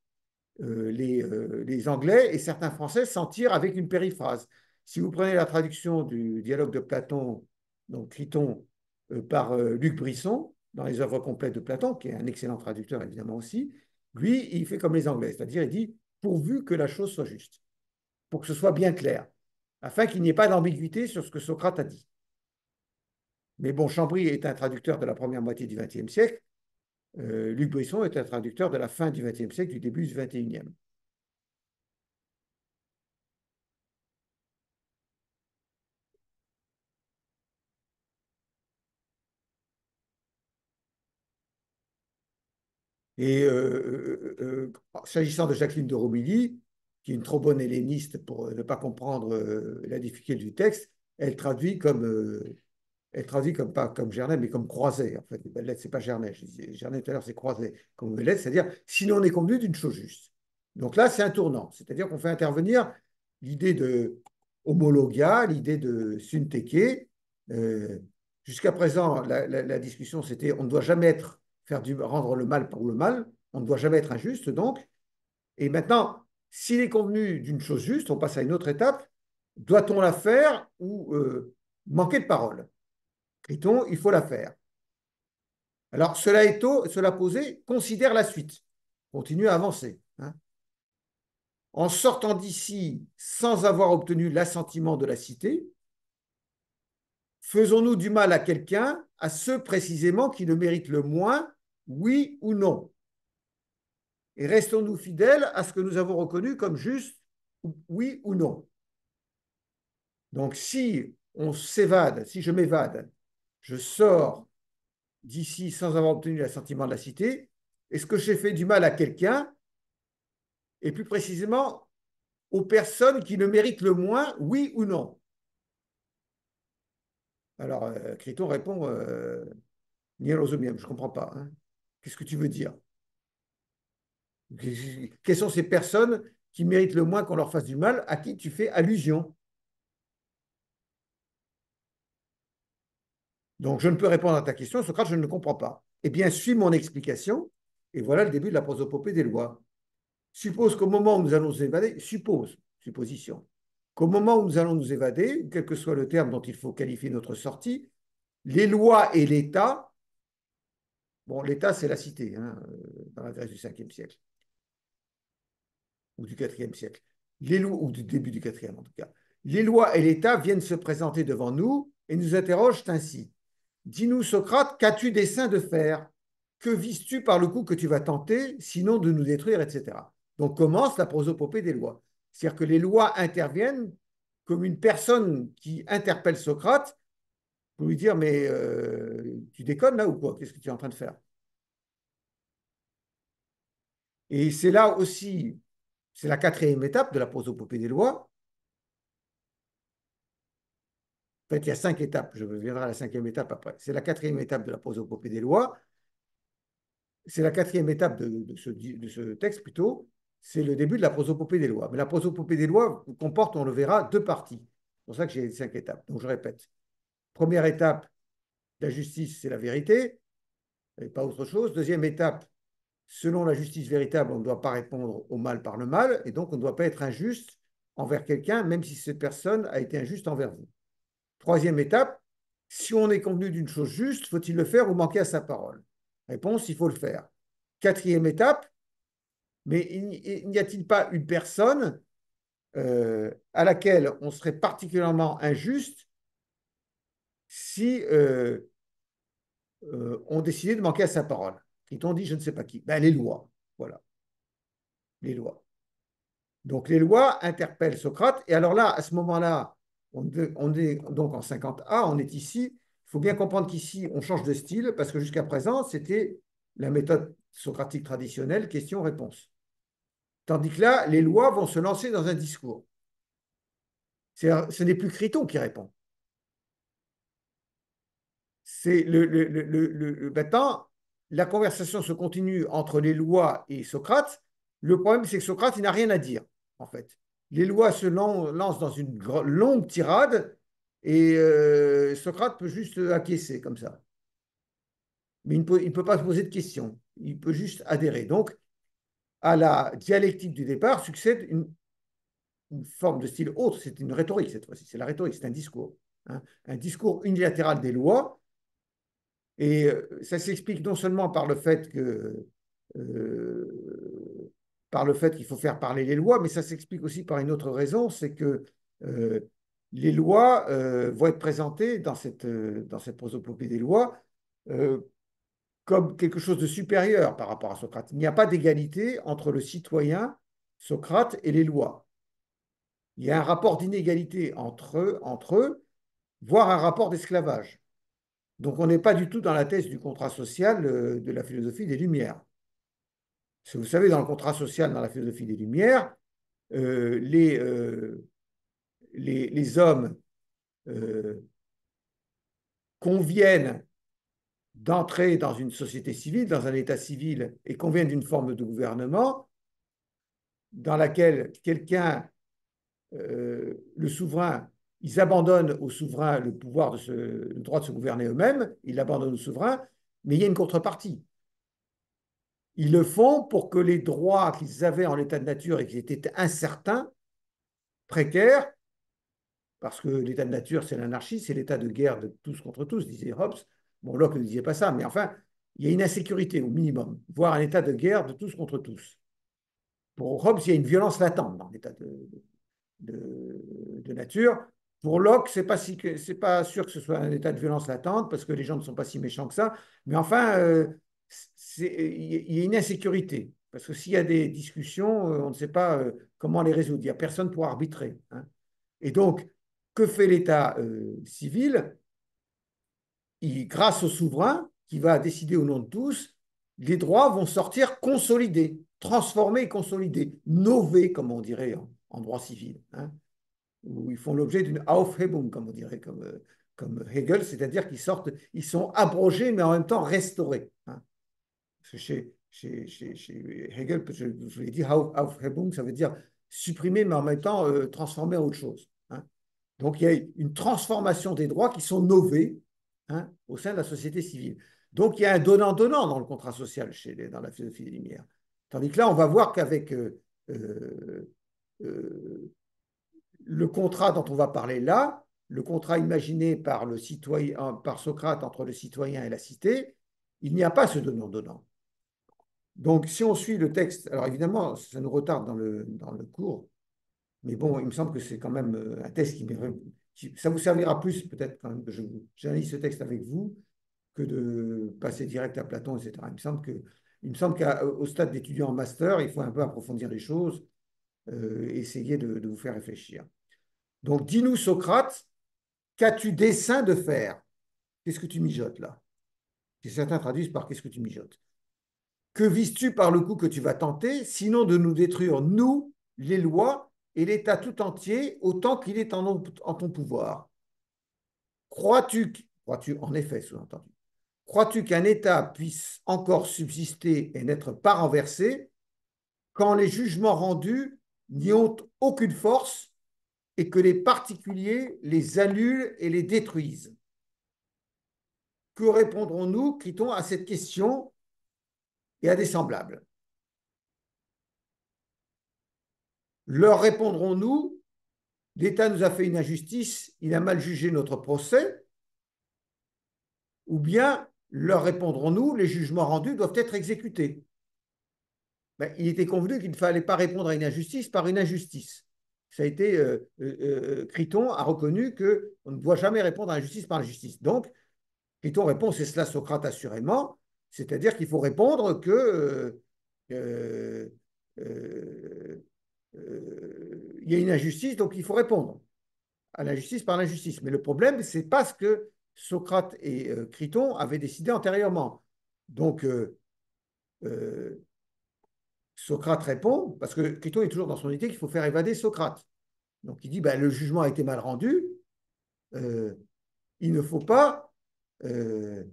Anglais et certains Français s'en tirent avec une périphrase. Si vous prenez la traduction du dialogue de Platon, donc Criton, par Luc Brisson, dans les œuvres complètes de Platon, qui est un excellent traducteur évidemment aussi, lui, il fait comme les Anglais, c'est-à-dire il dit pourvu que la chose soit juste, pour que ce soit bien clair, afin qu'il n'y ait pas d'ambiguïté sur ce que Socrate a dit. Mais bon, Chambry est un traducteur de la première moitié du XXe siècle, Luc Brisson est un traducteur de la fin du XXe siècle, du début du XXIe. Et s'agissant de Jacqueline de Romilly, qui est une trop bonne helléniste pour ne pas comprendre la difficulté du texte, elle traduit comme pas comme Gernet, mais comme Croiset. En fait, les belles lettres, c'est pas Gernet. Gernet tout à l'heure, c'est Croiset. Comme belles lettres, c'est-à-dire si l'on est convenu d'une chose juste. Donc là, c'est un tournant. C'est-à-dire qu'on fait intervenir l'idée de homologia, l'idée de synthéké. Euh, Jusqu'à présent, la discussion, c'était on ne doit jamais rendre le mal pour le mal. On ne doit jamais être injuste, donc. Et maintenant, s'il est convenu d'une chose juste, on passe à une autre étape. Doit-on la faire ou manquer de parole? Criton, il faut la faire. Alors, cela posé, considère la suite. Continue à avancer. Hein. En sortant d'ici sans avoir obtenu l'assentiment de la cité, faisons-nous du mal à quelqu'un, à ceux précisément qui le méritent le moins, oui ou non? Et restons-nous fidèles à ce que nous avons reconnu comme juste, oui ou non? Donc, si on s'évade, si je m'évade, je sors d'ici sans avoir obtenu l'assentiment de la cité, est-ce que j'ai fait du mal à quelqu'un, et plus précisément aux personnes qui le méritent le moins, oui ou non? Alors, Criton répond Nielosomiem, je ne comprends pas. Hein. Qu'est-ce que tu veux dire? Quelles sont ces personnes qui méritent le moins qu'on leur fasse du mal, à qui tu fais allusion? Donc, je ne peux répondre à ta question, Socrate, je ne le comprends pas. Eh bien, suis mon explication, et voilà le début de la prosopopée des lois. Suppose qu'au moment où nous allons nous évader, supposition, qu'au moment où nous allons nous évader, quel que soit le terme dont il faut qualifier notre sortie, les lois et l'État, bon, l'État c'est la cité, hein, dans la Grèce du 5e siècle, ou du 4e siècle, les lois, ou du début du 4e en tout cas, les lois et l'État viennent se présenter devant nous et nous interrogent ainsi. Dis-nous, Socrate, qu'as-tu dessein de faire? Que vises-tu par le coup que tu vas tenter, sinon de nous détruire, etc. Donc commence la prosopopée des lois. C'est-à-dire que les lois interviennent comme une personne qui interpelle Socrate pour lui dire, mais tu déconnes là ou quoi? Qu'est-ce que tu es en train de faire? Et c'est là aussi, c'est la quatrième étape de la prosopopée des lois. En fait, il y a 5 étapes, je reviendrai à la 5e étape après. C'est la quatrième étape de la prosopopée des lois. C'est la quatrième étape de ce texte plutôt, c'est le début de la prosopopée des lois. Mais la prosopopée des lois comporte, on le verra, 2 parties. C'est pour ça que j'ai 5 étapes. Donc je répète. Première étape, la justice, c'est la vérité, et pas autre chose. Deuxième étape, selon la justice véritable, on ne doit pas répondre au mal par le mal, et donc on ne doit pas être injuste envers quelqu'un, même si cette personne a été injuste envers vous. Troisième étape, si on est convenu d'une chose juste, faut-il le faire ou manquer à sa parole? Réponse, il faut le faire. Quatrième étape, mais n'y a-t-il pas une personne à laquelle on serait particulièrement injuste si on décidait de manquer à sa parole? Criton dit, je ne sais pas qui. Ben, les lois. Voilà, les lois. Donc les lois interpellent Socrate. Et alors là, à ce moment-là, on est donc en 50A, on est ici. Il faut bien comprendre qu'ici, on change de style parce que jusqu'à présent, c'était la méthode socratique traditionnelle, question-réponse. Tandis que là, les lois vont se lancer dans un discours. Ce n'est plus Criton qui répond. C'est maintenant, la conversation se continue entre les lois et Socrate. Le problème, c'est que Socrate, il n'a rien à dire, en fait. Les lois se lancent dans une longue tirade et Socrate peut juste acquiescer comme ça. Mais il ne peut pas se poser de questions. Il peut juste adhérer. Donc, à la dialectique du départ succède une forme de style autre. C'est une rhétorique cette fois-ci. C'est la rhétorique, c'est un discours. Hein. Un discours unilatéral des lois. Et ça s'explique non seulement par le fait qu'il faut faire parler les lois, mais ça s'explique aussi par une autre raison, c'est que euh, les lois vont être présentées dans cette prosopopée des lois euh, comme quelque chose de supérieur par rapport à Socrate. Il n'y a pas d'égalité entre le citoyen, Socrate, et les lois. Il y a un rapport d'inégalité entre eux, voire un rapport d'esclavage. Donc on n'est pas du tout dans la thèse du contrat social de la philosophie des Lumières. Si vous savez, dans le contrat social, dans la philosophie des Lumières, euh, les, euh, les hommes euh, conviennent d'entrer dans une société civile, dans un état civil, et conviennent d'une forme de gouvernement dans laquelle le souverain, ils abandonnent au souverain le pouvoir le droit de se gouverner eux-mêmes, ils l'abandonnent au souverain, mais il y a une contrepartie. Ils le font pour que les droits qu'ils avaient en l'état de nature et qui étaient incertains, précaires, parce que l'état de nature, c'est l'anarchie, c'est l'état de guerre de tous contre tous, disait Hobbes. Bon, Locke ne disait pas ça, mais enfin, il y a une insécurité au minimum, voire un état de guerre de tous contre tous. Pour Hobbes, il y a une violence latente dans l'état de nature. Pour Locke, c'est pas sûr que ce soit un état de violence latente, parce que les gens ne sont pas si méchants que ça, mais enfin, il y a une insécurité. Parce que s'il y a des discussions, on ne sait pas comment les résoudre. Il n'y a personne pour arbitrer. Hein. Et donc, que fait l'État civil? Grâce au souverain, qui va décider au nom de tous, les droits vont sortir consolidés, transformés et consolidés, novés, comme on dirait en droit civil. Hein, où ils font l'objet d'une Aufhebung, comme on dirait, comme Hegel, c'est-à-dire ils sont abrogés, mais en même temps restaurés. Hein. Chez Hegel, je vous l'ai dit, Aufhebung, ça veut dire supprimer, mais en même temps transformer en autre chose. Hein. Donc il y a une transformation des droits qui sont novés, hein, au sein de la société civile. Donc il y a un donnant-donnant dans le contrat social dans la philosophie des Lumières. Tandis que là, on va voir qu'avec euh, le contrat dont on va parler là, le contrat imaginé par le citoyen, par Socrate entre le citoyen et la cité, il n'y a pas ce donnant-donnant. Donc, si on suit le texte, alors évidemment, ça nous retarde dans le cours, mais bon, il me semble que c'est quand même un texte ça vous servira plus peut-être quand même que j'analyse ce texte avec vous que de passer direct à Platon, etc. Il me semble qu'au stade d'étudiant en master, il faut un peu approfondir les choses, essayer de vous faire réfléchir. Donc, dis-nous, Socrate, qu'as-tu dessein de faire? Qu'est-ce que tu mijotes là? Et certains traduisent par qu'est-ce que tu mijotes? Que vises-tu par le coup que tu vas tenter, sinon de nous détruire, nous, les lois, et l'État tout entier, autant qu'il est en ton pouvoir? Crois-tu, en effet, sous-entendu, crois-tu qu'un État puisse encore subsister et n'être pas renversé quand les jugements rendus n'y ont aucune force et que les particuliers les annulent et les détruisent? Que répondrons-nous, crie-t-on, à cette question et à des semblables? Leur répondrons-nous, l'État nous a fait une injustice, il a mal jugé notre procès, ou bien leur répondrons-nous, les jugements rendus doivent être exécutés? Ben, il était convenu qu'il ne fallait pas répondre à une injustice par une injustice. Ça a été, Criton a reconnu qu'on ne doit jamais répondre à l'injustice par l'injustice. Donc, Criton répond, c'est cela Socrate assurément, c'est-à-dire qu'il faut répondre que euh, il y a une injustice, donc il faut répondre à l'injustice par l'injustice. Mais le problème, c'est pas ce que Socrate et Criton avaient décidé antérieurement. Donc, Socrate répond, parce que Criton est toujours dans son idée qu'il faut faire évader Socrate. Donc il dit, ben, le jugement a été mal rendu, euh, il ne faut pas, euh,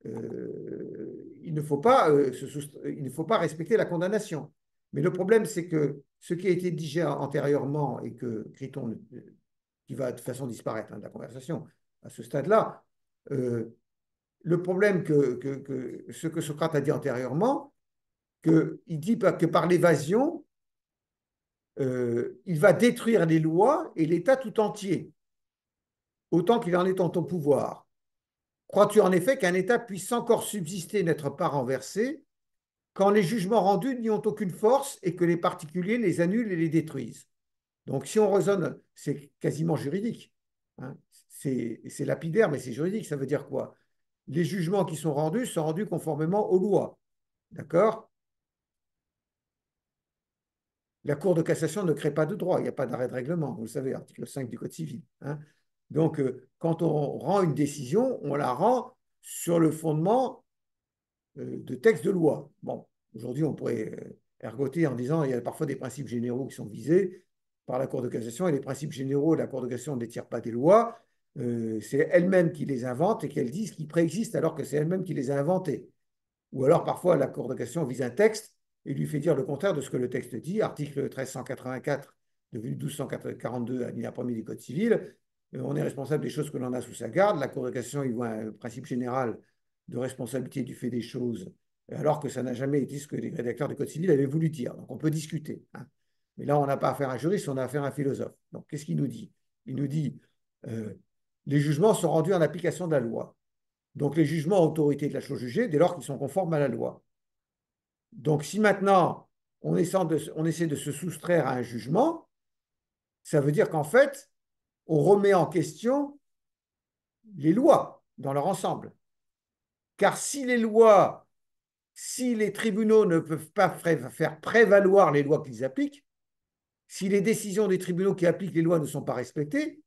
il ne faut pas respecter la condamnation. Mais le problème, c'est que ce qui a été dit antérieurement et que Criton, qui va de toute façon disparaître de la conversation à ce stade-là, le problème que ce que Socrate a dit antérieurement, qu'il dit que par l'évasion, il va détruire les lois et l'État tout entier, autant qu'il en est en ton pouvoir. Crois-tu en effet qu'un État puisse encore subsister et n'être pas renversé quand les jugements rendus n'y ont aucune force et que les particuliers les annulent et les détruisent? Donc, si on raisonne, c'est quasiment juridique. Hein. C'est lapidaire, mais c'est juridique. Ça veut dire quoi? Les jugements qui sont rendus conformément aux lois. D'accord? La Cour de cassation ne crée pas de droit, il n'y a pas d'arrêt de règlement, vous le savez, article 5 du Code civil. Hein. Donc, quand on rend une décision, on la rend sur le fondement de textes de loi. Bon, aujourd'hui, on pourrait ergoter en disant qu'il y a parfois des principes généraux qui sont visés par la Cour de cassation et les principes généraux, la Cour de cassation ne détire pas des lois, c'est elle-même qui les invente et qu'elle dit ce qui préexiste alors que c'est elle-même qui les a inventés. Ou alors parfois la Cour de cassation vise un texte et lui fait dire le contraire de ce que le texte dit, article 1384 devenu 1242 alinéa 1er du Code civil, on est responsable des choses que l'on a sous sa garde, la Cour de cassation y voit un principe général de responsabilité du fait des choses, alors que ça n'a jamais été ce que les rédacteurs du Code civil avaient voulu dire. Donc on peut discuter. Hein. Mais là, on n'a pas affaire à un juriste, on a affaire à un philosophe. Donc qu'est-ce qu'il nous dit? Il nous dit les jugements sont rendus en application de la loi. Donc les jugements ont autorité de la chose jugée dès lors qu'ils sont conformes à la loi. Donc si maintenant on essaie de se soustraire à un jugement, ça veut dire qu'en fait, on remet en question les lois dans leur ensemble. Car si les tribunaux ne peuvent pas faire prévaloir les lois qu'ils appliquent, si les décisions des tribunaux qui appliquent les lois ne sont pas respectées,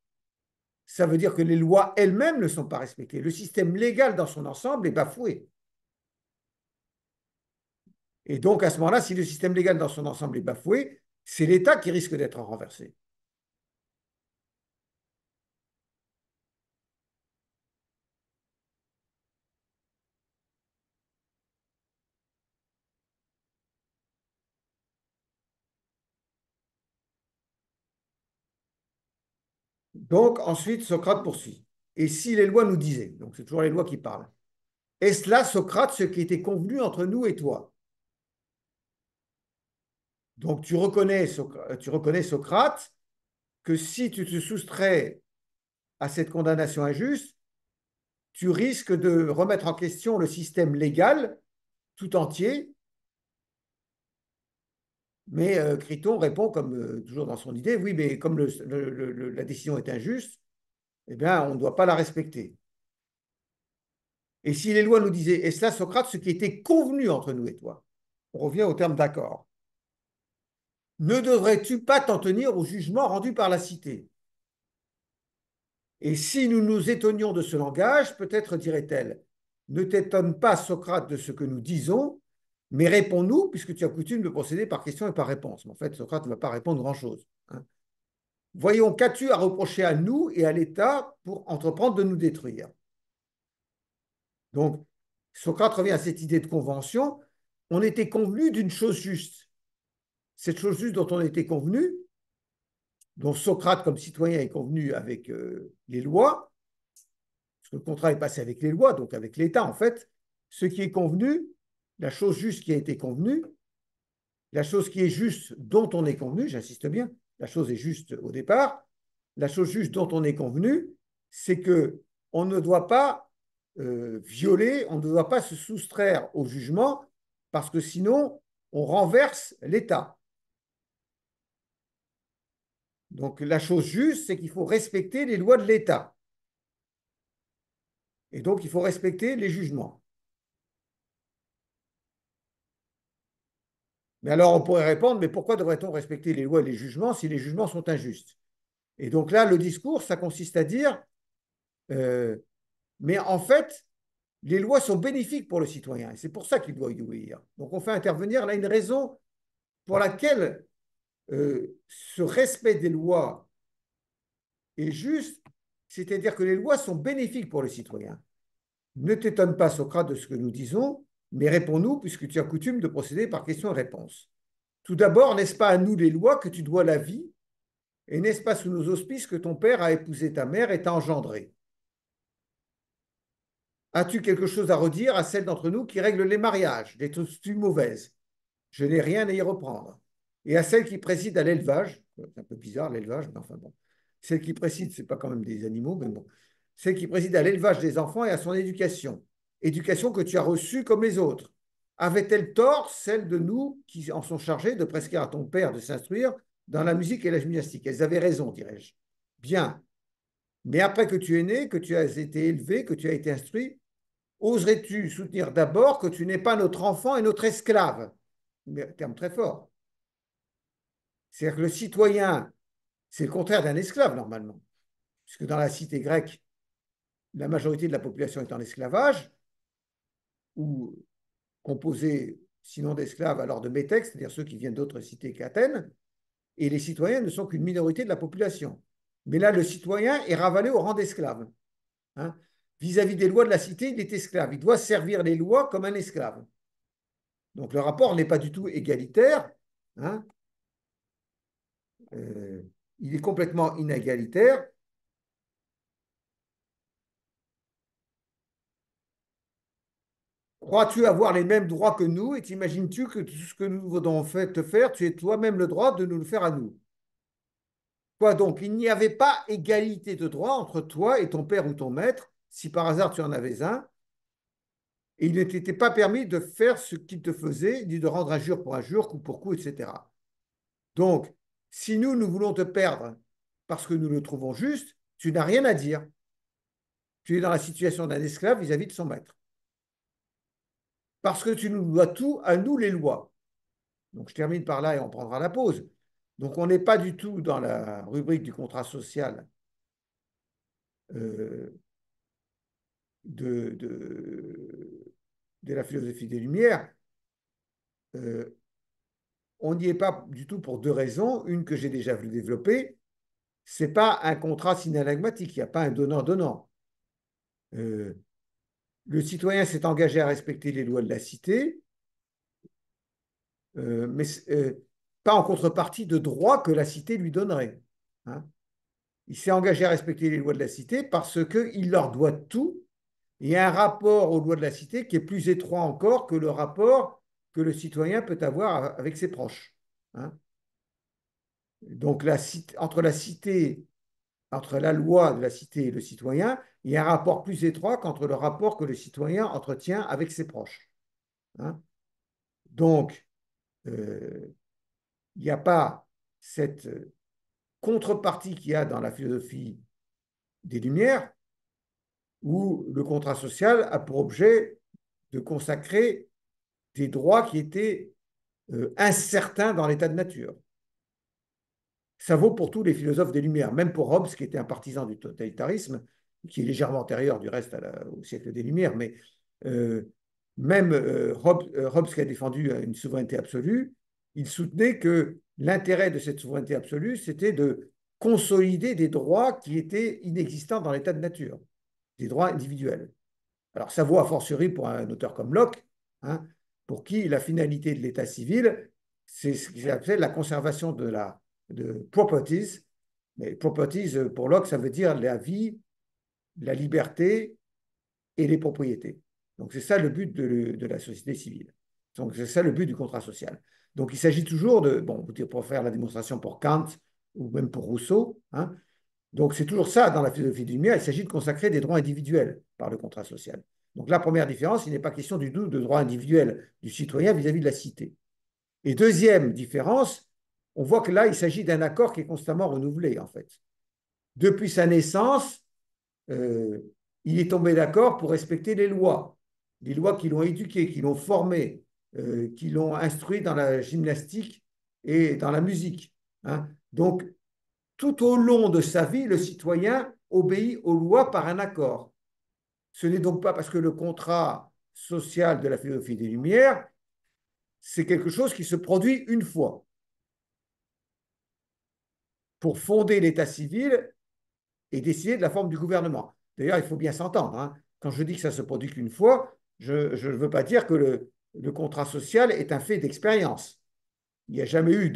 ça veut dire que les lois elles-mêmes ne sont pas respectées. Le système légal dans son ensemble est bafoué. Et donc, à ce moment-là, si le système légal dans son ensemble est bafoué, c'est l'État qui risque d'être renversé. Donc, ensuite, Socrate poursuit. Et si les lois nous disaient, donc c'est toujours les lois qui parlent, est-ce là, Socrate, ce qui était convenu entre nous et toi? Donc, tu reconnais, Socrate, que si tu te soustrais à cette condamnation injuste, tu risques de remettre en question le système légal tout entier. Mais Criton répond, comme toujours dans son idée, oui, mais comme la décision est injuste, eh bien, on ne doit pas la respecter. Et si les lois nous disaient, et cela, Socrate, ce qui était convenu entre nous et toi, on revient au terme d'accord. Ne devrais-tu pas t'en tenir au jugement rendu par la cité? Et si nous nous étonnions de ce langage, peut-être dirait-elle, ne t'étonne pas, Socrate, de ce que nous disons, mais réponds-nous, puisque tu as coutume de procéder par question et par réponse. Mais en fait, Socrate ne va pas répondre grand-chose. Hein. Voyons, qu'as-tu à reprocher à nous et à l'État pour entreprendre de nous détruire? Donc, Socrate revient à cette idée de convention. On était convenu d'une chose juste. Cette chose juste dont on était convenu, dont Socrate, comme citoyen, est convenu avec les lois, parce que le contrat est passé avec les lois, donc avec l'État, en fait, ce qui est convenu, la chose juste qui a été convenue, la chose qui est juste dont on est convenu, j'insiste bien, la chose est juste au départ, la chose juste dont on est convenu, c'est que on ne doit pas violer, on ne doit pas se soustraire au jugement, parce que sinon, on renverse l'État. Donc la chose juste, c'est qu'il faut respecter les lois de l'État. Et donc, il faut respecter les jugements. Mais alors, on pourrait répondre, mais pourquoi devrait-on respecter les lois et les jugements si les jugements sont injustes? Et donc là, le discours, ça consiste à dire, mais en fait, les lois sont bénéfiques pour le citoyen, et c'est pour ça qu'il doit y obéir. Donc on fait intervenir là une raison pour laquelle ce respect des lois est juste, c'est-à-dire que les lois sont bénéfiques pour le citoyen. Ne t'étonne pas, Socrate, de ce que nous disons, mais réponds-nous, puisque tu as coutume de procéder par questions-réponses. Tout d'abord, n'est-ce pas à nous les lois que tu dois la vie, et n'est-ce pas sous nos auspices que ton père a épousé ta mère et t'a engendré? As-tu quelque chose à redire à celle d'entre nous qui règle les mariages, des tu mauvaises? Je n'ai rien à y reprendre. Et à celle qui préside à l'élevage, c'est un peu bizarre l'élevage, mais enfin bon, celle qui préside, ce n'est pas quand même des animaux, mais bon, celle qui préside à l'élevage des enfants et à son éducation, éducation que tu as reçue comme les autres. Avait-elle tort, celle de nous qui en sont chargés de prescrire à ton père de s'instruire dans la musique et la gymnastique? Elles avaient raison, dirais-je. Bien. Mais après que tu es né, que tu as été élevé, que tu as été instruit, oserais-tu soutenir d'abord que tu n'es pas notre enfant et notre esclave? Terme très fort. C'est-à-dire que le citoyen, c'est le contraire d'un esclave, normalement. Puisque dans la cité grecque, la majorité de la population est en esclavage, ou composée, sinon d'esclaves, alors de métèques, c'est-à-dire ceux qui viennent d'autres cités qu'Athènes, et les citoyens ne sont qu'une minorité de la population. Mais là, le citoyen est ravalé au rang d'esclave. Hein. Vis-à-vis des lois de la cité, il est esclave. Il doit servir les lois comme un esclave. Donc le rapport n'est pas du tout égalitaire. Hein. Euh, il est complètement inégalitaire. Crois-tu avoir les mêmes droits que nous et t'imagines-tu que tout ce que nous voudrons te faire, tu es toi-même le droit de nous le faire à nous? Quoi donc? Il n'y avait pas égalité de droit entre toi et ton père ou ton maître, si par hasard tu en avais un, et il ne t'était pas permis de faire ce qu'il te faisait, ni de rendre injure pour injure, coup pour coup, etc. Donc, si nous, nous voulons te perdre parce que nous le trouvons juste, tu n'as rien à dire. Tu es dans la situation d'un esclave vis-à-vis de son maître. Parce que tu nous dois tout à nous les lois. Donc je termine par là et on prendra la pause. Donc on n'est pas du tout dans la rubrique du contrat social euh, de, de, de, la philosophie des Lumières. Euh, on n'y est pas du tout pour deux raisons. Une que j'ai déjà vu développer, ce n'est pas un contrat synalagmatique, il n'y a pas un donnant-donnant. Le citoyen s'est engagé à respecter les lois de la cité, mais pas en contrepartie de droits que la cité lui donnerait. Hein. Il s'est engagé à respecter les lois de la cité parce qu'il leur doit tout. Il y a un rapport aux lois de la cité qui est plus étroit encore que le rapport que le citoyen peut avoir avec ses proches. Hein. Donc, entre la cité, entre la loi de la cité et le citoyen, il y a un rapport plus étroit qu'entre le rapport que le citoyen entretient avec ses proches. Hein. Donc, il n'y a pas cette contrepartie qu'il y a dans la philosophie des Lumières, où le contrat social a pour objet de consacrer des droits qui étaient incertains dans l'état de nature. Ça vaut pour tous les philosophes des Lumières, même pour Hobbes, qui était un partisan du totalitarisme, qui est légèrement antérieur du reste au siècle des Lumières, mais même Hobbes, qui a défendu une souveraineté absolue, il soutenait que l'intérêt de cette souveraineté absolue, c'était de consolider des droits qui étaient inexistants dans l'état de nature, des droits individuels. Alors ça vaut a fortiori pour un auteur comme Locke, hein, pour qui la finalité de l'état civil, c'est ce qu'il appelle la conservation de properties. Mais properties, pour Locke, ça veut dire la vie, la liberté et les propriétés. Donc c'est ça le but de la société civile. Donc c'est ça le but du contrat social. Donc il s'agit toujours de, bon, pour faire la démonstration pour Kant ou même pour Rousseau, hein, donc c'est toujours ça dans la philosophie du Lumière, il s'agit de consacrer des droits individuels par le contrat social. Donc la première différence, il n'est pas question du tout de droits individuels du citoyen vis-à-vis de la cité. Et deuxième différence, on voit que là, il s'agit d'un accord qui est constamment renouvelé, en fait. Depuis sa naissance, euh, il est tombé d'accord pour respecter les lois qui l'ont éduqué, qui l'ont formé, qui l'ont instruit dans la gymnastique et dans la musique. Hein. Donc, tout au long de sa vie, le citoyen obéit aux lois par un accord. ce n'est donc pas parce que le contrat social de la philosophie des Lumières, c'est quelque chose qui se produit une fois pour fonder l'État civil et décider de la forme du gouvernement. D'ailleurs, il faut bien s'entendre. Hein. Quand je dis que ça se produit qu'une fois, je ne veux pas dire que le contrat social est un fait d'expérience. Il n'y a jamais eu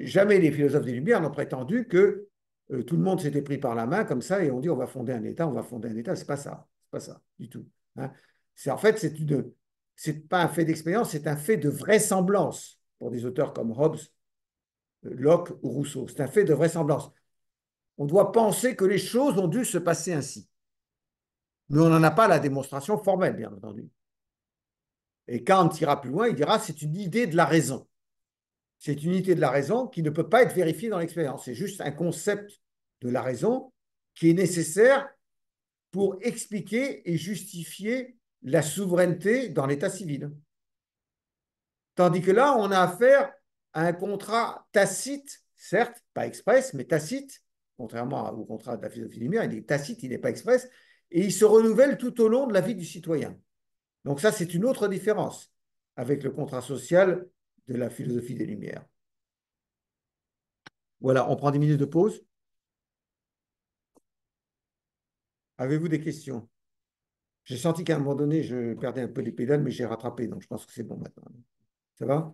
jamais les philosophes des Lumières n'ont prétendu que tout le monde s'était pris par la main comme ça et on dit on va fonder un État, on va fonder un État. C'est pas ça, c'est pas ça du tout. Hein. C'est en fait c'est pas un fait d'expérience, c'est un fait de vraisemblance pour des auteurs comme Hobbes, Locke ou Rousseau. C'est un fait de vraisemblance. On doit penser que les choses ont dû se passer ainsi, mais on n'en a pas la démonstration formelle, bien entendu. Et Kant ira plus loin, il dira c'est une idée de la raison. C'est une unité de la raison qui ne peut pas être vérifiée dans l'expérience. C'est juste un concept de la raison qui est nécessaire pour expliquer et justifier la souveraineté dans l'état civil. Tandis que là, on a affaire à un contrat tacite, certes, pas express, mais tacite, contrairement au contrat de la philosophie lumière, il est tacite, il n'est pas express, et il se renouvelle tout au long de la vie du citoyen. Donc ça, c'est une autre différence avec le contrat social de la philosophie des Lumières. Voilà, on prend 10 minutes de pause. Avez-vous des questions? J'ai senti qu'à un moment donné, je perdais un peu les pédales, mais j'ai rattrapé, donc je pense que c'est bon maintenant. Ça va?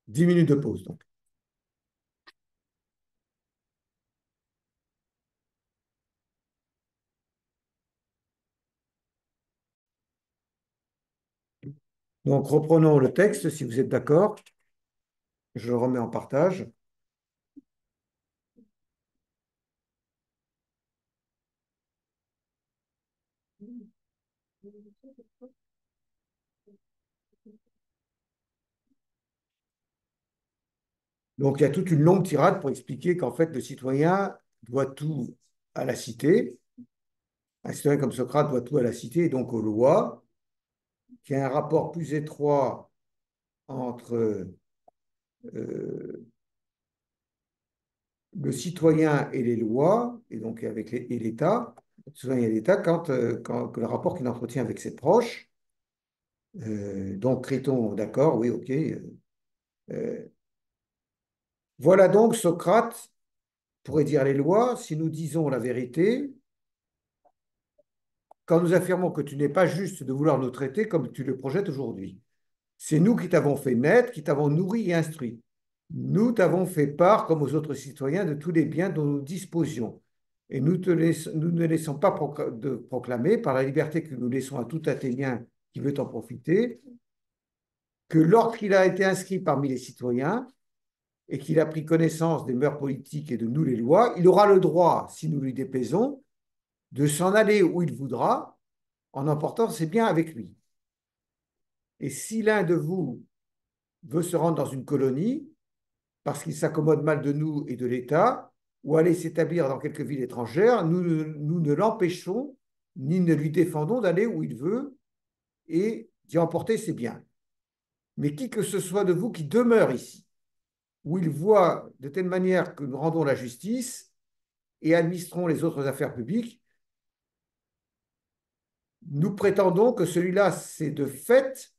10 minutes de pause, donc. Donc, reprenons le texte, si vous êtes d'accord. Je le remets en partage. Donc, il y a toute une longue tirade pour expliquer qu'en fait, le citoyen doit tout à la cité. Un citoyen comme Socrate doit tout à la cité et donc aux lois, qu'il y a un rapport plus étroit entre le citoyen et les lois, et donc avec et l'État, le citoyen et l'État, que le rapport qu'il entretient avec ses proches. Donc, Criton, d'accord, oui, ok. Voilà donc Socrate pourrait dire les lois, si nous disons la vérité, quand nous affirmons que tu n'es pas juste de vouloir nous traiter comme tu le projettes aujourd'hui. C'est nous qui t'avons fait naître, qui t'avons nourri et instruit. Nous t'avons fait part, comme aux autres citoyens, de tous les biens dont nous disposions. Et nous ne laissons pas de proclamer, par la liberté que nous laissons à tout Athénien qui veut en profiter, que lorsqu'il a été inscrit parmi les citoyens et qu'il a pris connaissance des mœurs politiques et de nous les lois, il aura le droit, si nous lui déplaisons, de s'en aller où il voudra en emportant ses biens avec lui. Et si l'un de vous veut se rendre dans une colonie, parce qu'il s'accommode mal de nous et de l'État, ou aller s'établir dans quelque ville étrangère, nous ne l'empêchons ni ne lui défendons d'aller où il veut et d'y emporter ses biens. Mais qui que ce soit de vous qui demeure ici, où il voit de telle manière que nous rendons la justice et administrons les autres affaires publiques, nous prétendons que celui-là, c'est de fait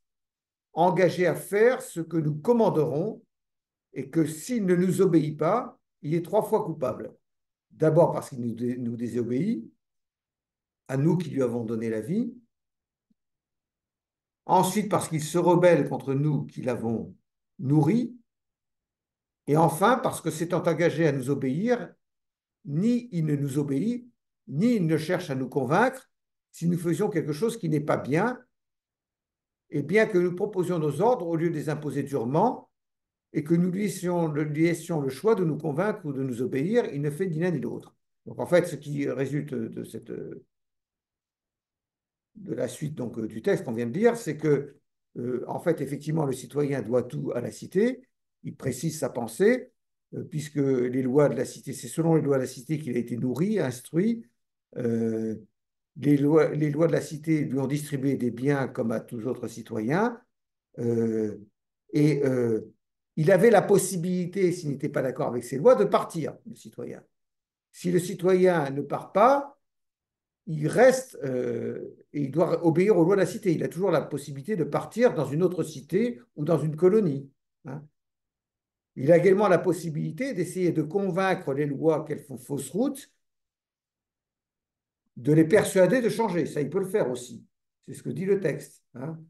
engagé à faire ce que nous commanderons et que s'il ne nous obéit pas, il est 3 fois coupable. D'abord parce qu'il nous désobéit, à nous qui lui avons donné la vie. Ensuite parce qu'il se rebelle contre nous qui l'avons nourri. Et enfin parce que s'étant engagé à nous obéir, ni il ne nous obéit, ni il ne cherche à nous convaincre si nous faisions quelque chose qui n'est pas bien, et bien que nous proposions nos ordres au lieu de les imposer durement, et que nous lui laissions le choix de nous convaincre ou de nous obéir, il ne fait ni l'un ni l'autre. Donc en fait, ce qui résulte de la suite donc, du texte qu'on vient de lire, c'est que, en fait, effectivement, le citoyen doit tout à la cité, il précise sa pensée, puisque les lois de la cité, c'est selon les lois de la cité qu'il a été nourri, instruit. Euh, les lois de la cité lui ont distribué des biens comme à tous autres citoyens. Euh, et il avait la possibilité, s'il n'était pas d'accord avec ces lois, de partir, le citoyen. Si le citoyen ne part pas, il reste et il doit obéir aux lois de la cité. Il a toujours la possibilité de partir dans une autre cité ou dans une colonie. Hein. Il a également la possibilité d'essayer de convaincre les lois qu'elles font fausse route, de les persuader de changer. Ça, il peut le faire aussi. C'est ce que dit le texte. Hein.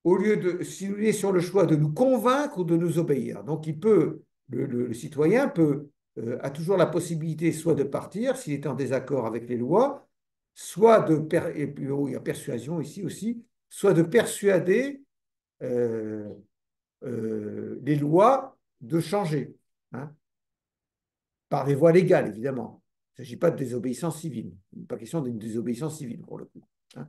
Au lieu de, s'il est sur le choix de nous convaincre ou de nous obéir. Donc, il peut, le citoyen peut, a toujours la possibilité soit de partir s'il est en désaccord avec les lois, soit de, et puis oh, il y a persuasion ici aussi, soit de persuader euh, les lois de changer, hein, par des voies légales, évidemment. Il ne s'agit pas de désobéissance civile. Il n'est pas question d'une désobéissance civile, pour le coup. Hein.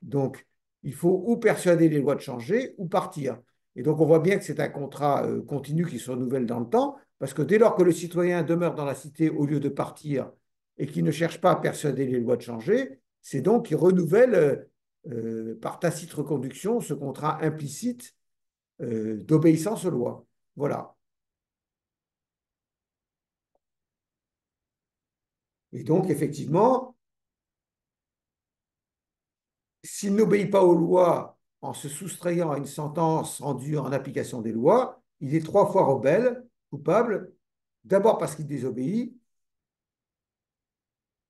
Donc, il faut ou persuader les lois de changer ou partir. Et donc, on voit bien que c'est un contrat continu qui se renouvelle dans le temps, parce que dès lors que le citoyen demeure dans la cité au lieu de partir et qu'il ne cherche pas à persuader les lois de changer, c'est donc qu'il renouvelle par tacite reconduction ce contrat implicite d'obéissance aux lois. Voilà. Et donc, effectivement, s'il n'obéit pas aux lois en se soustrayant à une sentence rendue en application des lois, il est 3 fois rebelle, coupable, d'abord parce qu'il désobéit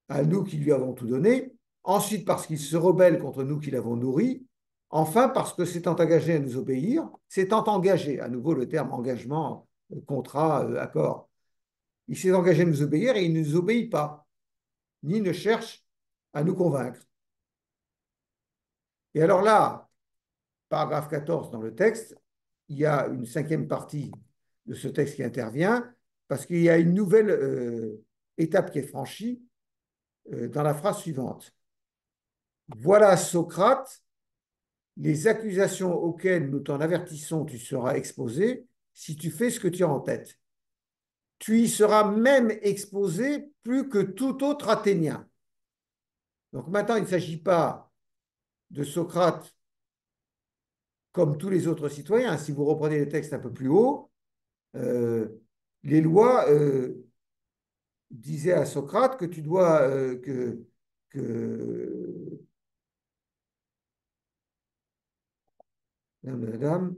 à nous qui lui avons tout donné, ensuite parce qu'il se rebelle contre nous qui l'avons nourri, enfin parce que s'étant engagé à nous obéir, s'étant engagé, à nouveau le terme engagement, contrat, accord, il s'est engagé à nous obéir et il ne nous obéit pas, ni ne cherche à nous convaincre. Et alors là, paragraphe 14 dans le texte, il y a une 5e partie de ce texte qui intervient, parce qu'il y a une nouvelle étape qui est franchie dans la phrase suivante. Voilà, Socrate, les accusations auxquelles nous t'en avertissons, tu seras exposé si tu fais ce que tu as en tête. Tu y seras même exposé plus que tout autre Athénien. Donc maintenant, il ne s'agit pas de Socrate comme tous les autres citoyens. Si vous reprenez le texte un peu plus haut, les lois disaient à Socrate que tu dois que madame,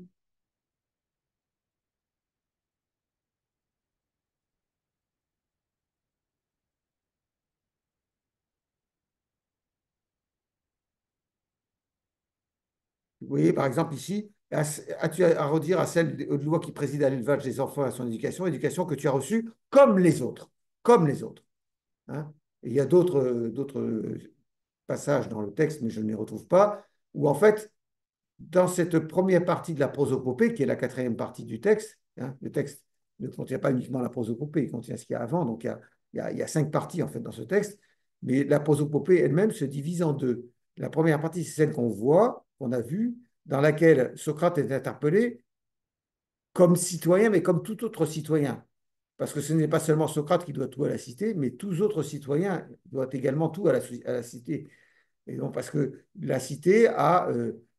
vous voyez par exemple ici, as-tu à redire à celle de loi qui préside à l'élevage des enfants et à son éducation, éducation que tu as reçue comme les autres. Hein. Et il y a d'autres passages dans le texte, mais je ne les retrouve pas, où en fait, dans cette première partie de la prosopopée, qui est la 4e partie du texte, hein, le texte ne contient pas uniquement la prosopopée, il contient ce qu'il y a avant, donc il y a 5 parties en fait dans ce texte, mais la prosopopée elle-même se divise en 2. La première partie, c'est celle qu'on voit, qu'on a vue, dans laquelle Socrate est interpellé comme citoyen, mais comme tout autre citoyen. Parce que ce n'est pas seulement Socrate qui doit tout à la cité, mais tous autres citoyens doivent également tout à la cité. Et donc, parce que la cité a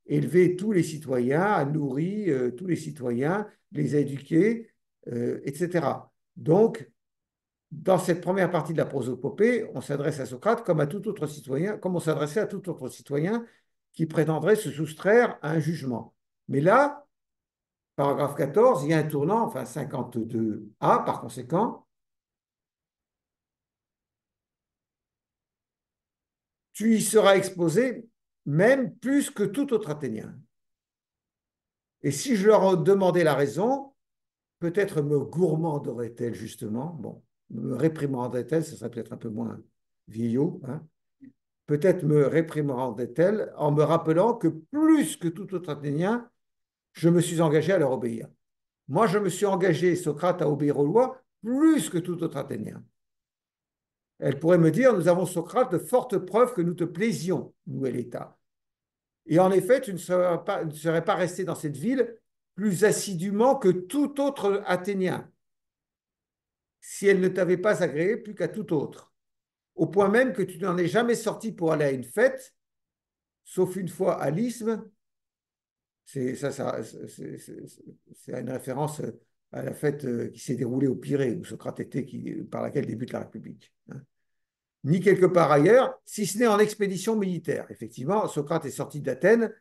élevé tous les citoyens, a nourri tous les citoyens, les a éduqués, etc. Donc, dans cette première partie de la prosopopée, on s'adresse à Socrate comme à tout autre citoyen, comme on s'adressait à tout autre citoyen qui prétendrait se soustraire à un jugement. Mais là, paragraphe 14, il y a un tournant, enfin 52a par conséquent, tu y seras exposé même plus que tout autre Athénien. Et si je leur demandais la raison, peut-être me gourmanderait-elle justement, bon, me réprimanderait-elle, ce serait peut-être un peu moins vieillot, hein, peut-être me réprimanderait-elle en me rappelant que plus que tout autre Athénien, je me suis engagé à leur obéir. Moi, je me suis engagé, Socrate, à obéir aux lois plus que tout autre Athénien. Elle pourrait me dire, nous avons, Socrate, de fortes preuves que nous te plaisions, nous et l'État. Et en effet, tu ne serais pas resté dans cette ville plus assidûment que tout autre Athénien, si elle ne t'avait pas agréé plus qu'à tout autre, au point même que tu n'en es jamais sorti pour aller à une fête, sauf une fois à l'isthme, C'est une référence à la fête qui s'est déroulée au Pirée, où Socrate était, par laquelle débute la République. Hein. Ni quelque part ailleurs, si ce n'est en expédition militaire. Effectivement, Socrate est sorti d'Athènes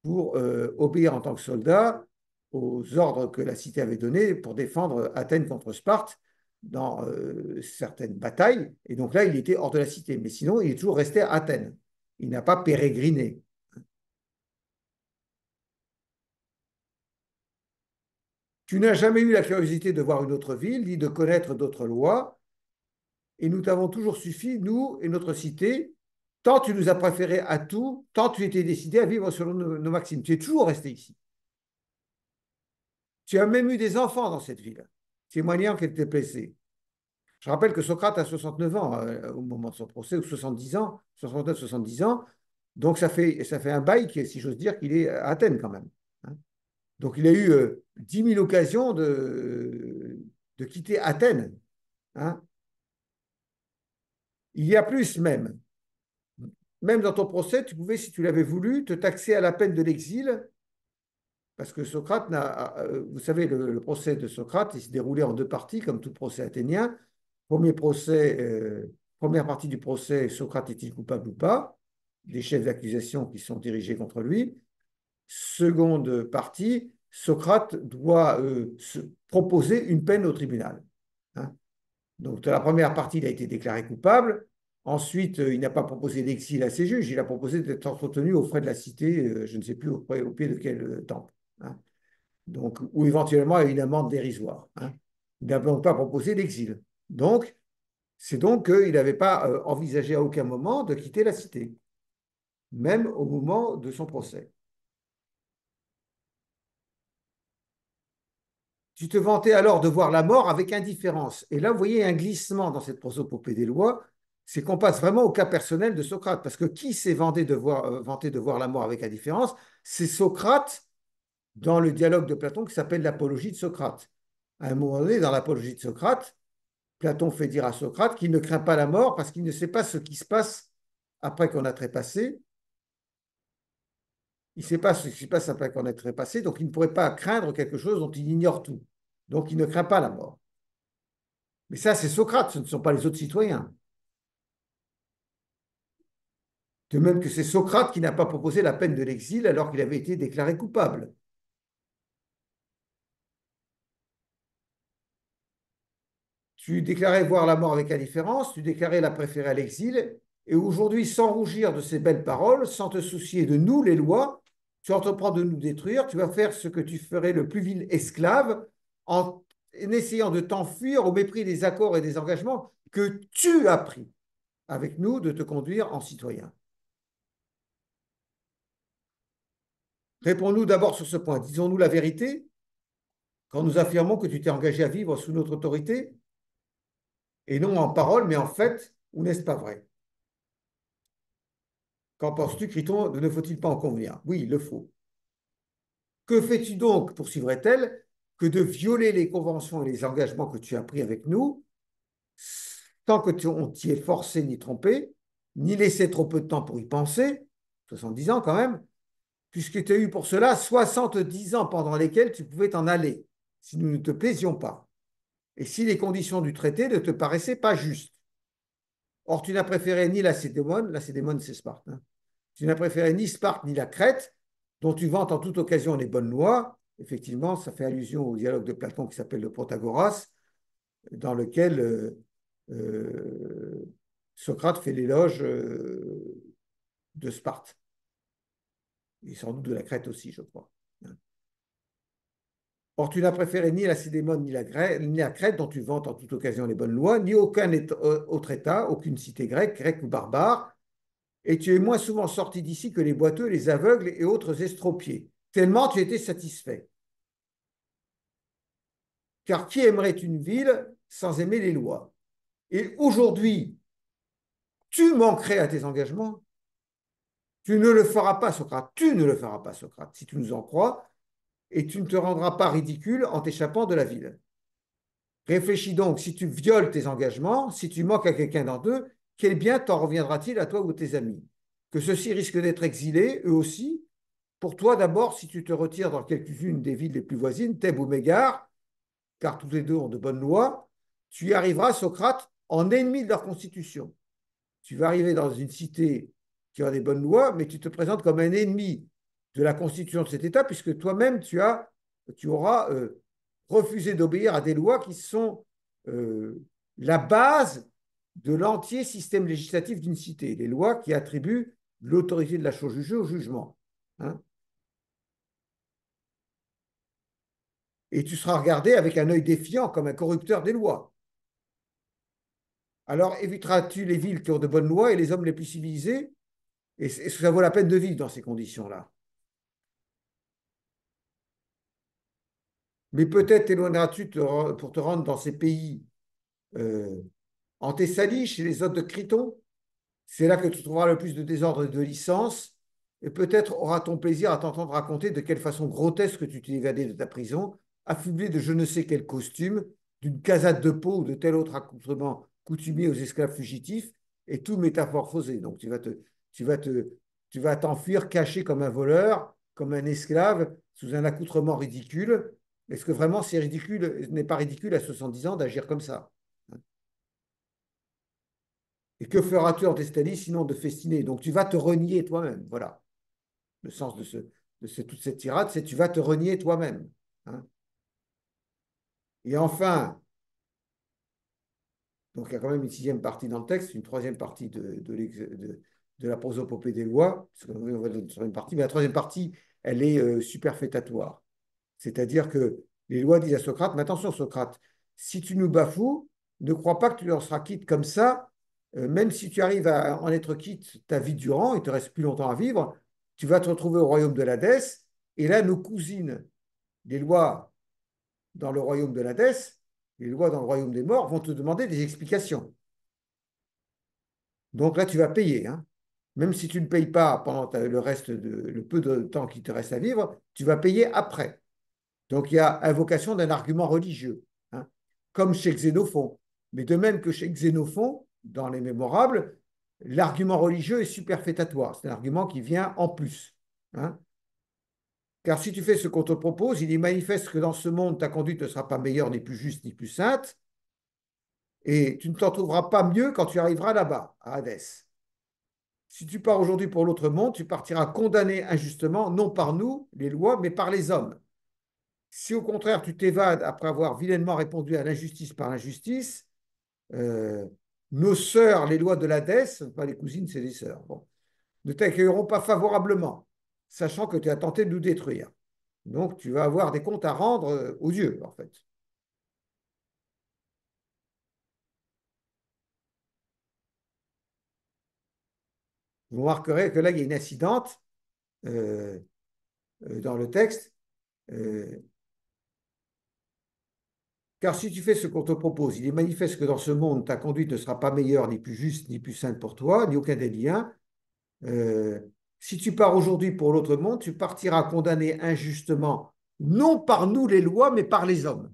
pour obéir en tant que soldat aux ordres que la cité avait donnés pour défendre Athènes contre Sparte dans certaines batailles. Et donc là, il était hors de la cité. Mais sinon, il est toujours resté à Athènes. Il n'a pas pérégriné. Tu n'as jamais eu la curiosité de voir une autre ville, ni de connaître d'autres lois, et nous t'avons toujours suffi, nous et notre cité, tant tu nous as préféré à tout, tant tu étais décidé à vivre selon nos maximes. Tu es toujours resté ici. Tu as même eu des enfants dans cette ville, témoignant qu'elle t'est blessée. Je rappelle que Socrate a 69 ans au moment de son procès, ou 70 ans, 69, 70 ans. Donc ça fait un bail, si j'ose dire, qu'il est à Athènes quand même. Hein. Donc il a eu 10 000 occasions de quitter Athènes. Hein. Il y a plus même. Même dans ton procès, tu pouvais, si tu l'avais voulu, te taxer à la peine de l'exil, parce que Socrate vous savez, le procès de Socrate, il se déroulait en deux parties, comme tout procès athénien. Première partie du procès, Socrate est-il coupable ou pas? Des chefs d'accusation qui sont dirigés contre lui. Seconde partie, Socrate doit se proposer une peine au tribunal. Hein. Donc, de la première partie, il a été déclaré coupable. Ensuite, il n'a pas proposé d'exil à ses juges, il a proposé d'être entretenu aux frais de la cité, je ne sais plus au pied de quel temple. Hein. Donc, ou éventuellement à une amende dérisoire. Hein. Il n'a donc pas proposé d'exil. Donc, c'est donc qu'il n'avait pas envisagé à aucun moment de quitter la cité, même au moment de son procès. Tu te vantais alors de voir la mort avec indifférence. Et là, vous voyez un glissement dans cette prosopopée des lois, c'est qu'on passe vraiment au cas personnel de Socrate. Parce que qui s'est vanté de voir la mort avec indifférence? C'est Socrate dans le dialogue de Platon qui s'appelle l'Apologie de Socrate. À un moment donné, dans l'Apologie de Socrate, Platon fait dire à Socrate qu'il ne craint pas la mort parce qu'il ne sait pas ce qui se passe après qu'on a trépassé. Il ne sait pas ce qui se passe après qu'on a trépassé, donc il ne pourrait pas craindre quelque chose dont il ignore tout. Donc il ne craint pas la mort. Mais ça, c'est Socrate, ce ne sont pas les autres citoyens. De même que c'est Socrate qui n'a pas proposé la peine de l'exil alors qu'il avait été déclaré coupable. Tu déclarais voir la mort avec indifférence, tu déclarais la préférer à l'exil, et aujourd'hui, sans rougir de ces belles paroles, sans te soucier de nous, les lois, tu entreprends de nous détruire, tu vas faire ce que tu ferais le plus vil esclave en essayant de t'enfuir au mépris des accords et des engagements que tu as pris avec nous de te conduire en citoyen. Réponds-nous d'abord sur ce point. Disons-nous la vérité quand nous affirmons que tu t'es engagé à vivre sous notre autorité, et non en parole, mais en fait, ou n'est-ce pas vrai? Qu'en penses-tu, Criton? Ne faut-il pas en convenir? Oui, il le faut. Que fais-tu donc, poursuivrait-elle, que de violer les conventions et les engagements que tu as pris avec nous, sans que on t'y ait forcé ni trompé, ni laissé trop peu de temps pour y penser, 70 ans quand même, puisque tu as eu pour cela 70 ans pendant lesquels tu pouvais t'en aller, si nous ne te plaisions pas, et si les conditions du traité ne te paraissaient pas justes. Or, tu n'as préféré ni la Cédémone c'est Sparte, hein. Tu n'as préféré ni Sparte ni la Crète, dont tu vantes en toute occasion les bonnes lois. Effectivement, ça fait allusion au dialogue de Platon qui s'appelle le Protagoras, dans lequel Socrate fait l'éloge de Sparte, et sans doute de la Crète aussi, je crois. Or, tu n'as préféré ni la Cédémone ni la Crète, dont tu vantes en toute occasion les bonnes lois, ni aucun autre État, aucune cité grecque, grecque ou barbare, et tu es moins souvent sorti d'ici que les boiteux, les aveugles et autres estropiés, tellement tu étais satisfait. Car qui aimerait une ville sans aimer les lois? Et aujourd'hui, tu manquerais à tes engagements. Tu ne le feras pas, Socrate. Tu ne le feras pas, Socrate, si tu nous en crois, et tu ne te rendras pas ridicule en t'échappant de la ville. Réfléchis donc, si tu violes tes engagements, si tu manques à quelqu'un d'entre eux, quel bien t'en reviendra-t-il à toi ou tes amis? Que ceux-ci risquent d'être exilés, eux aussi, pour toi, d'abord, si tu te retires dans quelques-unes des villes les plus voisines, Thèbes ou Mégare, car tous les deux ont de bonnes lois, tu y arriveras, Socrate, en ennemi de leur constitution. Tu vas arriver dans une cité qui a des bonnes lois, mais tu te présentes comme un ennemi de la constitution de cet État, puisque toi-même, tu auras refusé d'obéir à des lois qui sont la base de l'entier système législatif d'une cité, les lois qui attribuent l'autorité de la chose jugée au jugement. Hein. Et tu seras regardé avec un œil défiant comme un corrupteur des lois. Alors éviteras-tu les villes qui ont de bonnes lois et les hommes les plus civilisés? Est-ce que ça vaut la peine de vivre dans ces conditions-là? Mais peut-être t'éloigneras-tu pour te rendre dans ces pays euh, en Thessalie, chez les hôtes de Criton. C'est là que tu trouveras le plus de désordre et de licence. Et peut-être auras-t-on plaisir à t'entendre raconter de quelle façon grotesque tu t'es évadé de ta prison, affublé de je ne sais quel costume, d'une casade de peau ou de tel autre accoutrement coutumier aux esclaves fugitifs, et tout métamorphosé. Donc tu vas te, tu vas t'enfuir caché comme un voleur, comme un esclave, sous un accoutrement ridicule. Est-ce que vraiment c'est ridicule, n'est pas ridicule à 70 ans d'agir comme ça? Et que feras-tu en Thessalie sinon de festiner? Donc tu vas te renier toi-même. Voilà. Le sens toute cette tirade, c'est tu vas te renier toi-même. Hein. Et enfin, donc il y a quand même une sixième partie dans le texte, une troisième partie de la prosopopée des lois, parce qu'on va dans une troisième partie, mais la troisième partie, elle est superfétatoire. C'est-à-dire que les lois disent à Socrate, mais attention Socrate, si tu nous bafoues, ne crois pas que tu en seras quitte comme ça, même si tu arrives à en être quitte ta vie durant, il te reste plus longtemps à vivre, tu vas te retrouver au royaume de l'Hadès, et là, nos cousines, les lois dans le royaume de l'Hadès, les lois dans le royaume des morts, vont te demander des explications. Donc là, tu vas payer. Hein. Même si tu ne payes pas pendant le peu de temps qui te reste à vivre, tu vas payer après. Donc il y a invocation d'un argument religieux, hein, comme chez Xénophon. Mais de même que chez Xénophon, dans les Mémorables, l'argument religieux est superfétatoire. C'est un argument qui vient en plus. Hein. Car si tu fais ce qu'on te propose, il est manifeste que dans ce monde, ta conduite ne sera pas meilleure, ni plus juste, ni plus sainte, et tu ne t'en trouveras pas mieux quand tu arriveras là-bas, à Hadès. Si tu pars aujourd'hui pour l'autre monde, tu partiras condamné injustement, non par nous, les lois, mais par les hommes. Si au contraire tu t'évades après avoir vilainement répondu à l'injustice par l'injustice, euh, nos sœurs, les lois de l'Hadès, pas les cousines, c'est les sœurs, bon, ne t'accueilleront pas favorablement, sachant que tu as tenté de nous détruire. Donc tu vas avoir des comptes à rendre aux dieux, en fait. Vous remarquerez que là, il y a une incidente euh, dans le texte. Euh, Car si tu fais ce qu'on te propose, il est manifeste que dans ce monde, ta conduite ne sera pas meilleure, ni plus juste, ni plus sainte pour toi, ni aucun des liens. Euh, Si tu pars aujourd'hui pour l'autre monde, tu partiras condamné injustement, non par nous les lois, mais par les hommes.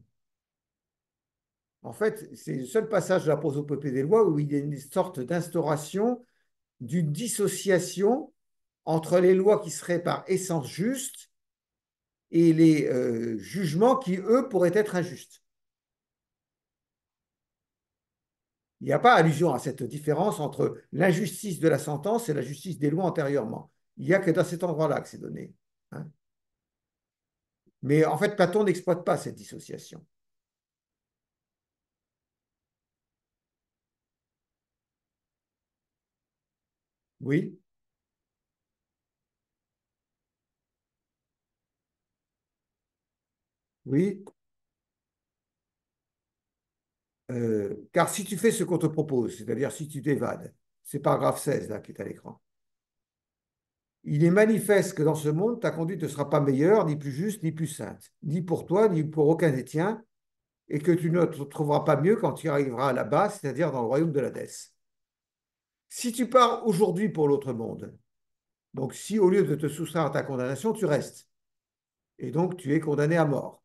En fait, c'est le seul passage de la prosopopée des lois où il y a une sorte d'instauration d'une dissociation entre les lois qui seraient par essence justes et les jugements qui, eux, pourraient être injustes. Il n'y a pas allusion à cette différence entre l'injustice de la sentence et la justice des lois antérieurement. Il n'y a que dans cet endroit-là que c'est donné. Hein. Mais en fait, Platon n'exploite pas cette dissociation. Oui, oui. Car si tu fais ce qu'on te propose, c'est-à-dire si tu t'évades, c'est paragraphe 16 là qui est à l'écran, il est manifeste que dans ce monde, ta conduite ne sera pas meilleure, ni plus juste, ni plus sainte, ni pour toi, ni pour aucun des tiens, et que tu ne te trouveras pas mieux quand tu arriveras là-bas, c'est-à-dire dans le royaume de l'Hadès. Si tu pars aujourd'hui pour l'autre monde, donc si au lieu de te soustraire à ta condamnation, tu restes, et donc tu es condamné à mort.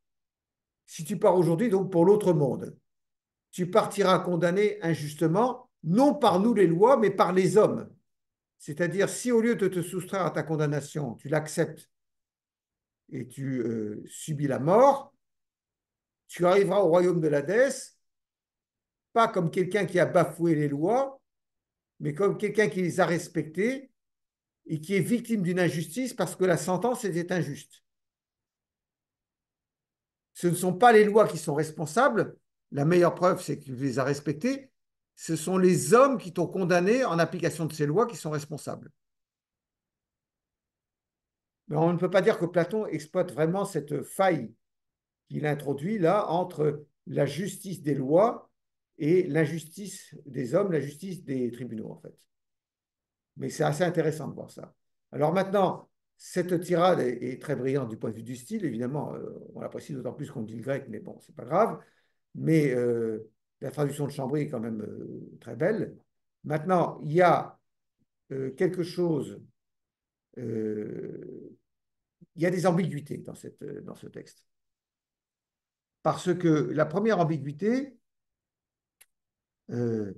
Si tu pars aujourd'hui donc pour l'autre monde, tu partiras condamné injustement, non par nous les lois, mais par les hommes. C'est-à-dire, si au lieu de te soustraire à ta condamnation, tu l'acceptes et tu subis la mort, tu arriveras au royaume de l'Hadès, pas comme quelqu'un qui a bafoué les lois, mais comme quelqu'un qui les a respectées et qui est victime d'une injustice parce que la sentence était injuste. Ce ne sont pas les lois qui sont responsables. La meilleure preuve, c'est que tu les as respectées. Ce sont les hommes qui t'ont condamné en application de ces lois qui sont responsables. Mais on ne peut pas dire que Platon exploite vraiment cette faille qu'il introduit là entre la justice des lois et l'injustice des hommes, la justice des tribunaux, en fait. Mais c'est assez intéressant de voir ça. Alors maintenant, cette tirade est très brillante du point de vue du style, évidemment, on l'apprécie d'autant plus qu'on dit le grec, mais bon, c'est pas grave. Mais la traduction de Chambry est quand même très belle. Maintenant, il y a quelque chose, il y a des ambiguïtés dans ce texte. Parce que la première ambiguïté, euh,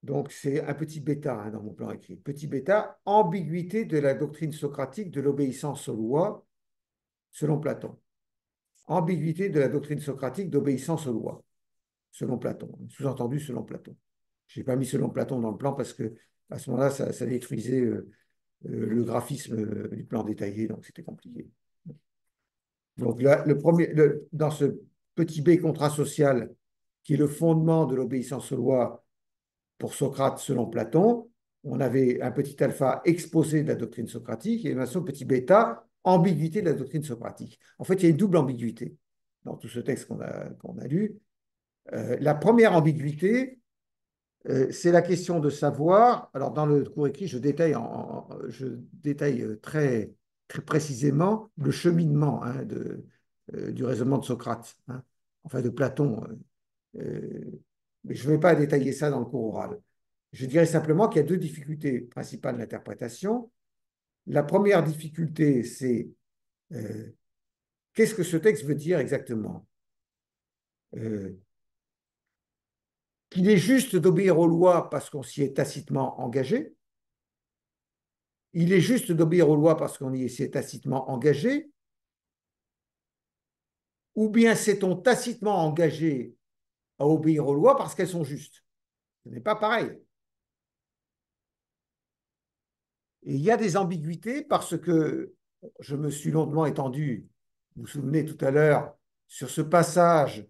donc c'est un petit bêta hein, dans mon plan écrit, petit bêta, ambiguïté de la doctrine socratique de l'obéissance aux lois, selon Platon. Ambiguïté de la doctrine socratique d'obéissance aux lois, selon Platon. Sous-entendu, selon Platon. Je n'ai pas mis selon Platon dans le plan parce que à ce moment-là, ça détruisait le graphisme du plan détaillé, donc c'était compliqué. Donc là, dans ce petit b contrat social, qui est le fondement de l'obéissance aux lois pour Socrate selon Platon, on avait un petit alpha exposé de la doctrine socratique et maintenant petit bêta ambiguïté de la doctrine socratique. En fait, il y a une double ambiguïté dans tout ce texte qu'on a lu. La première ambiguïté, c'est la question de savoir. Alors, dans le cours écrit, je détaille très, très précisément le cheminement hein, du raisonnement de Socrate, hein, enfin de Platon. Mais je ne vais pas détailler ça dans le cours oral. Je dirais simplement qu'il y a deux difficultés principales d'interprétation. La première difficulté, c'est qu'est-ce que ce texte veut dire exactement qu'il est juste d'obéir aux lois parce qu'on s'y est tacitement engagé. Il est juste d'obéir aux lois parce qu'on y est tacitement engagé. Ou bien s'est-on tacitement engagé à obéir aux lois parce qu'elles sont justes. Ce n'est pas pareil. Et il y a des ambiguïtés parce que je me suis longuement étendu, vous vous souvenez tout à l'heure, sur ce passage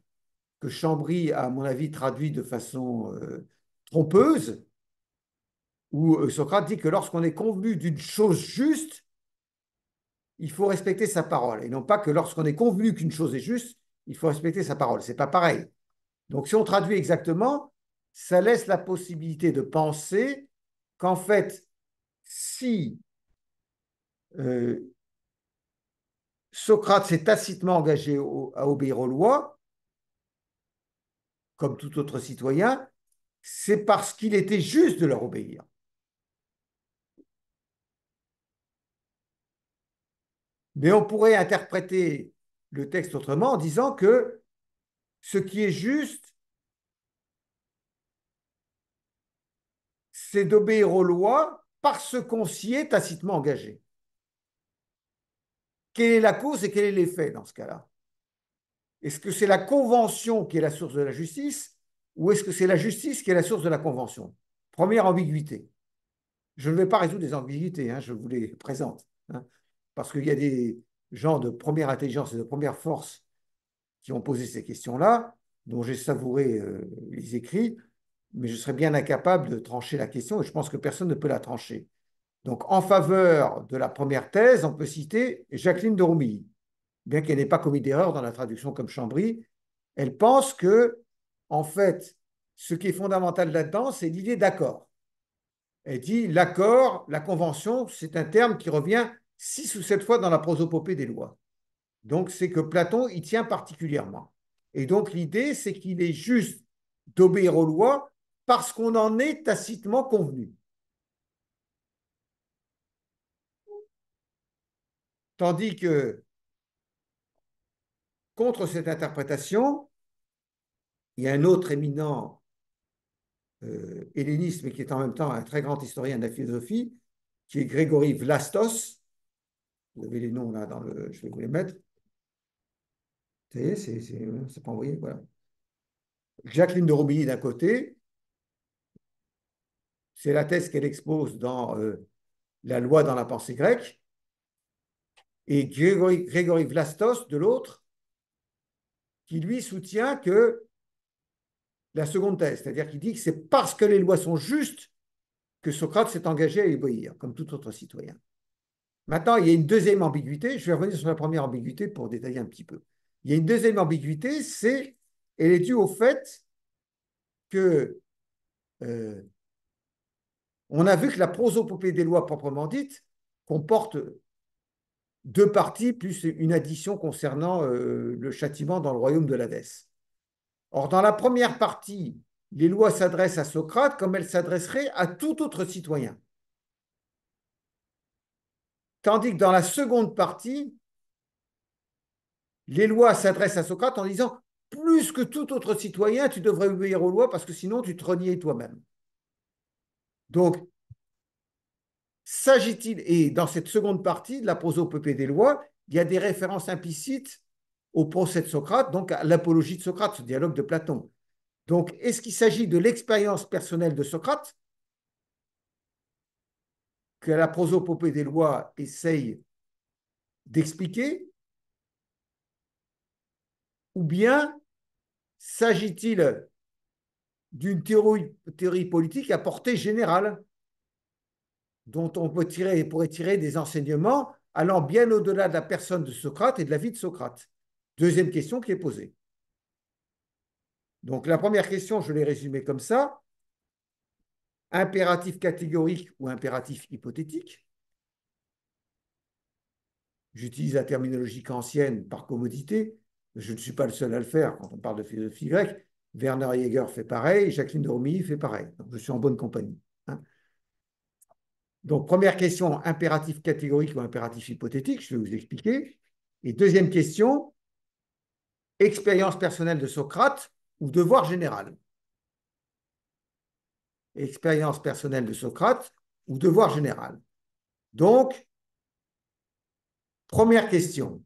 que Chambry a, à mon avis, traduit de façon trompeuse, où Socrate dit que lorsqu'on est convenu d'une chose juste, il faut respecter sa parole. Et non pas que lorsqu'on est convenu qu'une chose est juste, il faut respecter sa parole. Ce n'est pas pareil. Donc, si on traduit exactement, ça laisse la possibilité de penser qu'en fait, si Socrate s'est tacitement engagé à obéir aux lois, comme tout autre citoyen, c'est parce qu'il était juste de leur obéir. Mais on pourrait interpréter le texte autrement en disant que ce qui est juste, c'est d'obéir aux lois parce qu'on s'y est tacitement engagé. Quelle est la cause et quel est l'effet dans ce cas-là? Est-ce que c'est la convention qui est la source de la justice ou est-ce que c'est la justice qui est la source de la convention? Première ambiguïté. Je ne vais pas résoudre des ambiguïtés, hein, je vous les présente. Hein, parce qu'il y a des gens de première intelligence et de première force qui ont posé ces questions-là, dont j'ai savouré les écrits, mais je serais bien incapable de trancher la question et je pense que personne ne peut la trancher. Donc, en faveur de la première thèse, on peut citer Jacqueline de Romilly, bien qu'elle n'ait pas commis d'erreur dans la traduction comme Chambry. Elle pense que, en fait, ce qui est fondamental là-dedans, c'est l'idée d'accord. Elle dit l'accord, la convention, c'est un terme qui revient 6 ou 7 fois dans la prosopopée des lois. Donc, c'est que Platon y tient particulièrement. Et donc, l'idée, c'est qu'il est juste d'obéir aux lois parce qu'on en est tacitement convenu. Tandis que, contre cette interprétation, il y a un autre éminent helléniste, mais qui est en même temps un très grand historien de la philosophie, qui est Grégory Vlastos. Vous avez les noms là dans le. Je vais vous les mettre. Vous voyez, c'est pas envoyé, voilà. Jacqueline de Romilly d'un côté, c'est la thèse qu'elle expose dans La loi dans la pensée grecque, et Grégory Vlastos de l'autre, qui lui soutient que la seconde thèse, c'est-à-dire qu'il dit que c'est parce que les lois sont justes que Socrate s'est engagé à obéir, comme tout autre citoyen. Maintenant, il y a une deuxième ambiguïté, je vais revenir sur la première ambiguïté pour détailler un petit peu. Il y a une deuxième ambiguïté, elle est due au fait que on a vu que la prosopopée des lois proprement dite comporte deux parties plus une addition concernant le châtiment dans le royaume de l'Hadès. Or, dans la première partie, les lois s'adressent à Socrate comme elles s'adresseraient à tout autre citoyen. Tandis que dans la seconde partie, les lois s'adressent à Socrate en disant plus que tout autre citoyen, tu devrais obéir aux lois parce que sinon tu te reniais toi-même. Donc, s'agit-il, et dans cette seconde partie de la prosopopée des lois, il y a des références implicites au procès de Socrate, donc à l'apologie de Socrate, ce dialogue de Platon. Donc, est-ce qu'il s'agit de l'expérience personnelle de Socrate que la prosopopée des lois essaye d'expliquer, ou bien s'agit-il d'une théorie politique à portée générale dont on pourrait tirer des enseignements allant bien au-delà de la personne de Socrate et de la vie de Socrate? Deuxième question qui est posée. Donc la première question, je l'ai résumée comme ça. Impératif catégorique ou impératif hypothétique? J'utilise la terminologie kantienne par commodité. Je ne suis pas le seul à le faire quand on parle de philosophie grecque. Werner Jaeger fait pareil, Jacqueline de Romilly fait pareil. Donc, je suis en bonne compagnie. Hein. Donc, première question, impératif catégorique ou impératif hypothétique, je vais vous expliquer. Et deuxième question, expérience personnelle de Socrate ou devoir général? Expérience personnelle de Socrate ou devoir général? Donc, première question.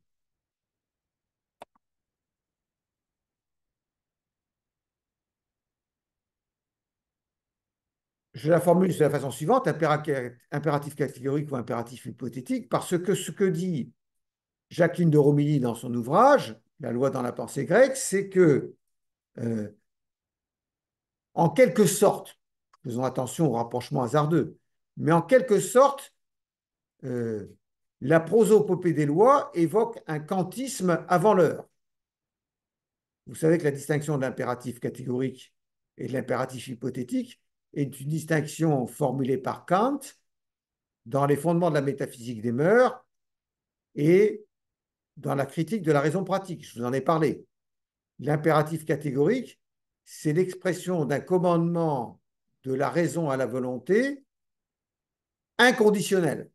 Je la formule de la façon suivante, impératif catégorique ou impératif hypothétique, parce que ce que dit Jacqueline de Romilly dans son ouvrage, La loi dans la pensée grecque, c'est que, en quelque sorte, faisons attention au rapprochement hasardeux, mais en quelque sorte, la prosopopée des lois évoque un kantisme avant l'heure. Vous savez que la distinction de l'impératif catégorique et de l'impératif hypothétique est une distinction formulée par Kant dans les fondements de la métaphysique des mœurs et dans la critique de la raison pratique. Je vous en ai parlé. L'impératif catégorique, c'est l'expression d'un commandement de la raison à la volonté inconditionnel.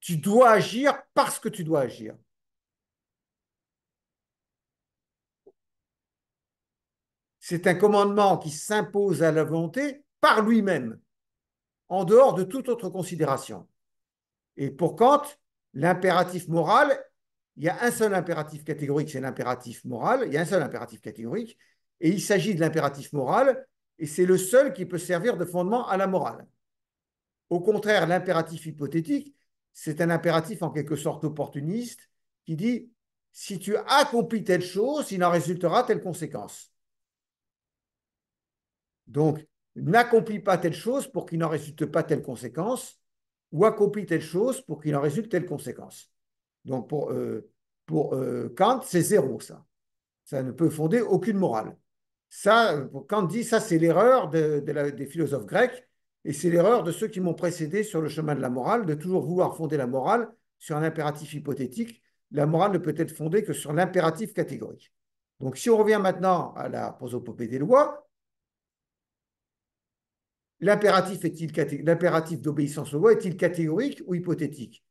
Tu dois agir parce que tu dois agir. C'est un commandement qui s'impose à la volonté par lui-même, en dehors de toute autre considération. Et pour Kant, l'impératif moral, il y a un seul impératif catégorique, c'est l'impératif moral, il y a un seul impératif catégorique, et il s'agit de l'impératif moral, et c'est le seul qui peut servir de fondement à la morale. Au contraire, l'impératif hypothétique, c'est un impératif en quelque sorte opportuniste qui dit si tu accomplis telle chose, il en résultera telle conséquence. Donc, n'accomplis pas telle chose pour qu'il n'en résulte pas telle conséquence, ou accomplis telle chose pour qu'il en résulte telle conséquence. Donc, pour Kant, c'est zéro, ça. Ça ne peut fonder aucune morale. Ça, Kant dit, ça, c'est l'erreur des philosophes grecs, et c'est l'erreur de ceux qui m'ont précédé sur le chemin de la morale, de toujours vouloir fonder la morale sur un impératif hypothétique. La morale ne peut être fondée que sur l'impératif catégorique. Donc, si on revient maintenant à la prosopopée des lois, l'impératif d'obéissance aux lois est-il catégorique ou hypothétique?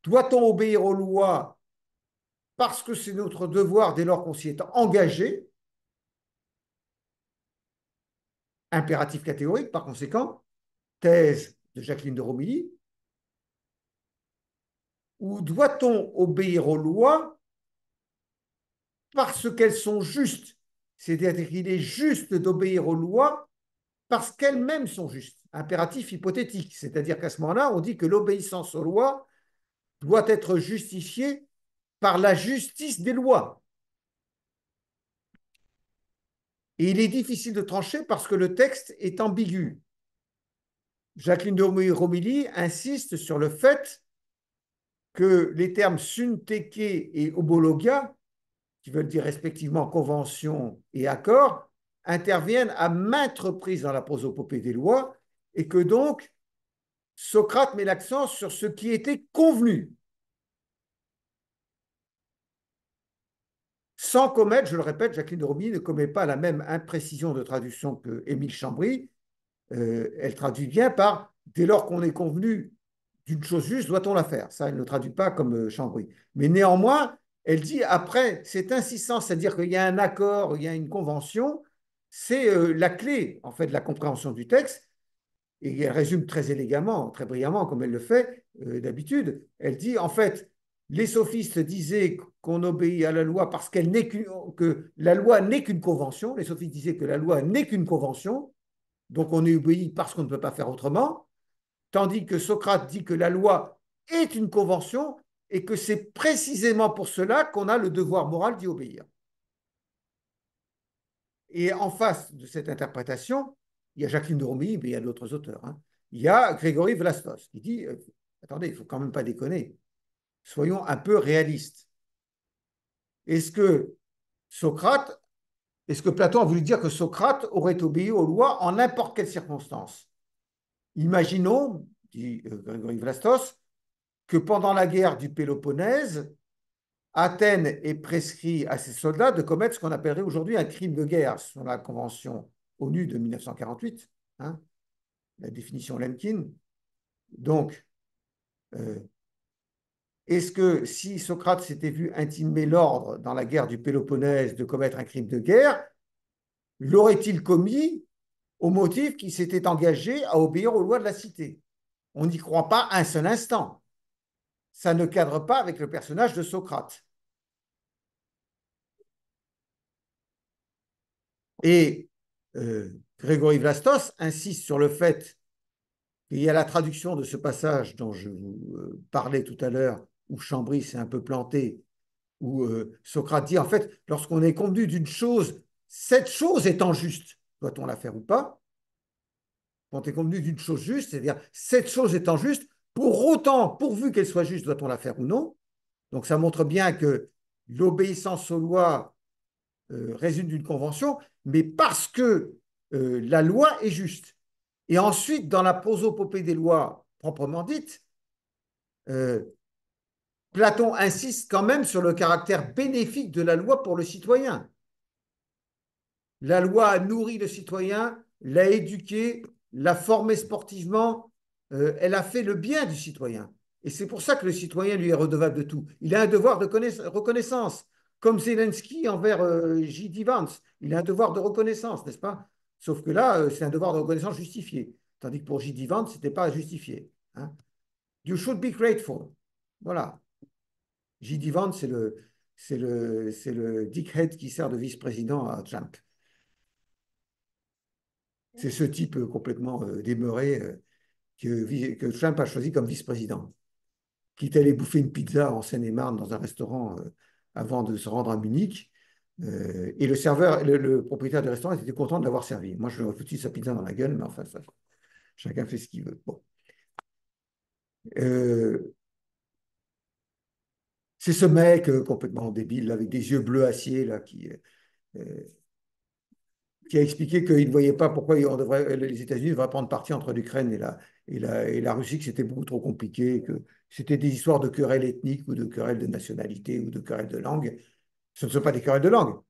Doit-on obéir aux lois parce que c'est notre devoir dès lors qu'on s'y est engagé? Impératif catégorique, par conséquent. thèse de Jacqueline de Romilly, ou doit-on obéir aux lois parce qu'elles sont justes? C'est-à-dire qu'il est juste d'obéir aux lois parce qu'elles-mêmes sont justes. Impératif hypothétique, c'est-à-dire qu'à ce moment-là, on dit que l'obéissance aux lois doit être justifiée par la justice des lois. Et il est difficile de trancher parce que le texte est ambigu. Jacqueline de Romilly insiste sur le fait que les termes synthéke et homologia, qui veulent dire respectivement convention et accord, interviennent à maintes reprises dans la prosopopée des lois et que donc Socrate met l'accent sur ce qui était convenu, sans commettre, je le répète, Jacqueline de Romilly ne commet pas la même imprécision de traduction que Émile Chambry. Elle traduit bien par dès lors qu'on est convenu d'une chose juste, doit-on la faire? Ça, elle ne traduit pas comme Chambry. Mais néanmoins, elle dit après, cette insistance, c'est-à-dire qu'il y a un accord, il y a une convention, c'est la clé, en fait, de la compréhension du texte. Et elle résume très élégamment, très brillamment, comme elle le fait d'habitude. Elle dit, en fait, les sophistes disaient qu'on obéit à la loi parce qu'elle n'est que la loi n'est qu'une convention. Les sophistes disaient que la loi n'est qu'une convention, donc on est obéi parce qu'on ne peut pas faire autrement. Tandis que Socrate dit que la loi est une convention et que c'est précisément pour cela qu'on a le devoir moral d'y obéir. Et en face de cette interprétation, il y a Jacqueline de Romilly, mais il y a d'autres auteurs. Hein. Il y a Grégory Vlastos qui dit attendez, il ne faut quand même pas déconner. Soyons un peu réalistes. Est-ce que Socrate, est-ce que Platon a voulu dire que Socrate aurait obéi aux lois en n'importe quelle circonstance? Imaginons, dit Grégory Vlastos, que pendant la guerre du Péloponnèse, Athènes ait prescrit à ses soldats de commettre ce qu'on appellerait aujourd'hui un crime de guerre, selon la Convention ONU de 1948, hein, la définition Lemkin. Donc, est-ce que si Socrate s'était vu intimer l'ordre dans la guerre du Péloponnèse de commettre un crime de guerre, l'aurait-il commis au motif qu'il s'était engagé à obéir aux lois de la cité? On n'y croit pas un seul instant. Ça ne cadre pas avec le personnage de Socrate. Et Grégory Vlastos insiste sur le fait qu'il y a la traduction de ce passage dont je vous parlais tout à l'heure, où Chambry s'est un peu planté, où Socrate dit, en fait, lorsqu'on est convenu d'une chose, cette chose étant juste, doit-on la faire ou pas? Quand on est convenu d'une chose juste, c'est-à-dire cette chose étant juste, pour autant, pourvu qu'elle soit juste, doit-on la faire ou non? Donc ça montre bien que l'obéissance aux lois résulte d'une convention, mais parce que la loi est juste. Et ensuite, dans la prosopopée des lois proprement dite, Platon insiste quand même sur le caractère bénéfique de la loi pour le citoyen. La loi a nourri le citoyen, l'a éduqué, l'a formé sportivement, elle a fait le bien du citoyen. Et c'est pour ça que le citoyen lui est redevable de tout. Il a un devoir de reconnaissance, comme Zelensky envers J.D. Vance. Il a un devoir de reconnaissance, n'est-ce pas? Sauf que là, c'est un devoir de reconnaissance justifié. Tandis que pour J.D. Vance, ce n'était pas justifié. Hein. You should be grateful. Voilà. J.D. Vance, c'est le dickhead qui sert de vice-président à Trump. C'est ce type complètement demeuré que Trump a choisi comme vice-président. Quitte à aller bouffer une pizza en Seine-et-Marne dans un restaurant avant de se rendre à Munich. Et le serveur, le propriétaire du restaurant était content de l'avoir servi. Moi, je lui ai foutu sa pizza dans la gueule, mais enfin, ça, chacun fait ce qu'il veut. Bon. C'est ce mec complètement débile, là, avec des yeux bleus acier, là, qui a expliqué qu'il ne voyait pas pourquoi les États-Unis devraient prendre parti entre l'Ukraine et la Russie, que c'était beaucoup trop compliqué, que c'était des histoires de querelles ethniques ou de querelles de nationalité ou de querelles de langue. Ce ne sont pas des querelles de langue.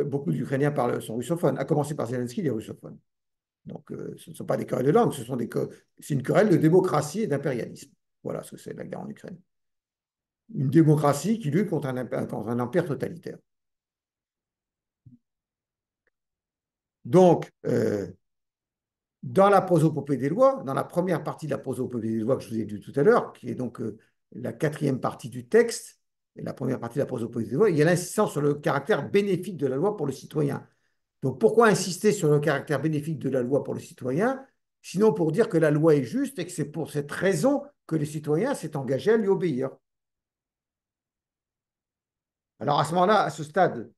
Beaucoup d'Ukrainiens sont russophones, à commencer par Zelensky, il est russophone. Donc, ce ne sont pas des querelles de langue, c'est une querelle de démocratie et d'impérialisme. Voilà ce que c'est la guerre en Ukraine. Une démocratie qui lutte contre un empire totalitaire. Donc, dans la prosopopée des lois, dans la première partie de la prosopopée des lois que je vous ai dit tout à l'heure, qui est donc la quatrième partie du texte, et la première partie de la prosopopée des lois, il y a l'insistance sur le caractère bénéfique de la loi pour le citoyen. Donc pourquoi insister sur le caractère bénéfique de la loi pour le citoyen, sinon pour dire que la loi est juste et que c'est pour cette raison que le citoyen s'est engagé à lui obéir. Alors à ce moment-là, à ce stade,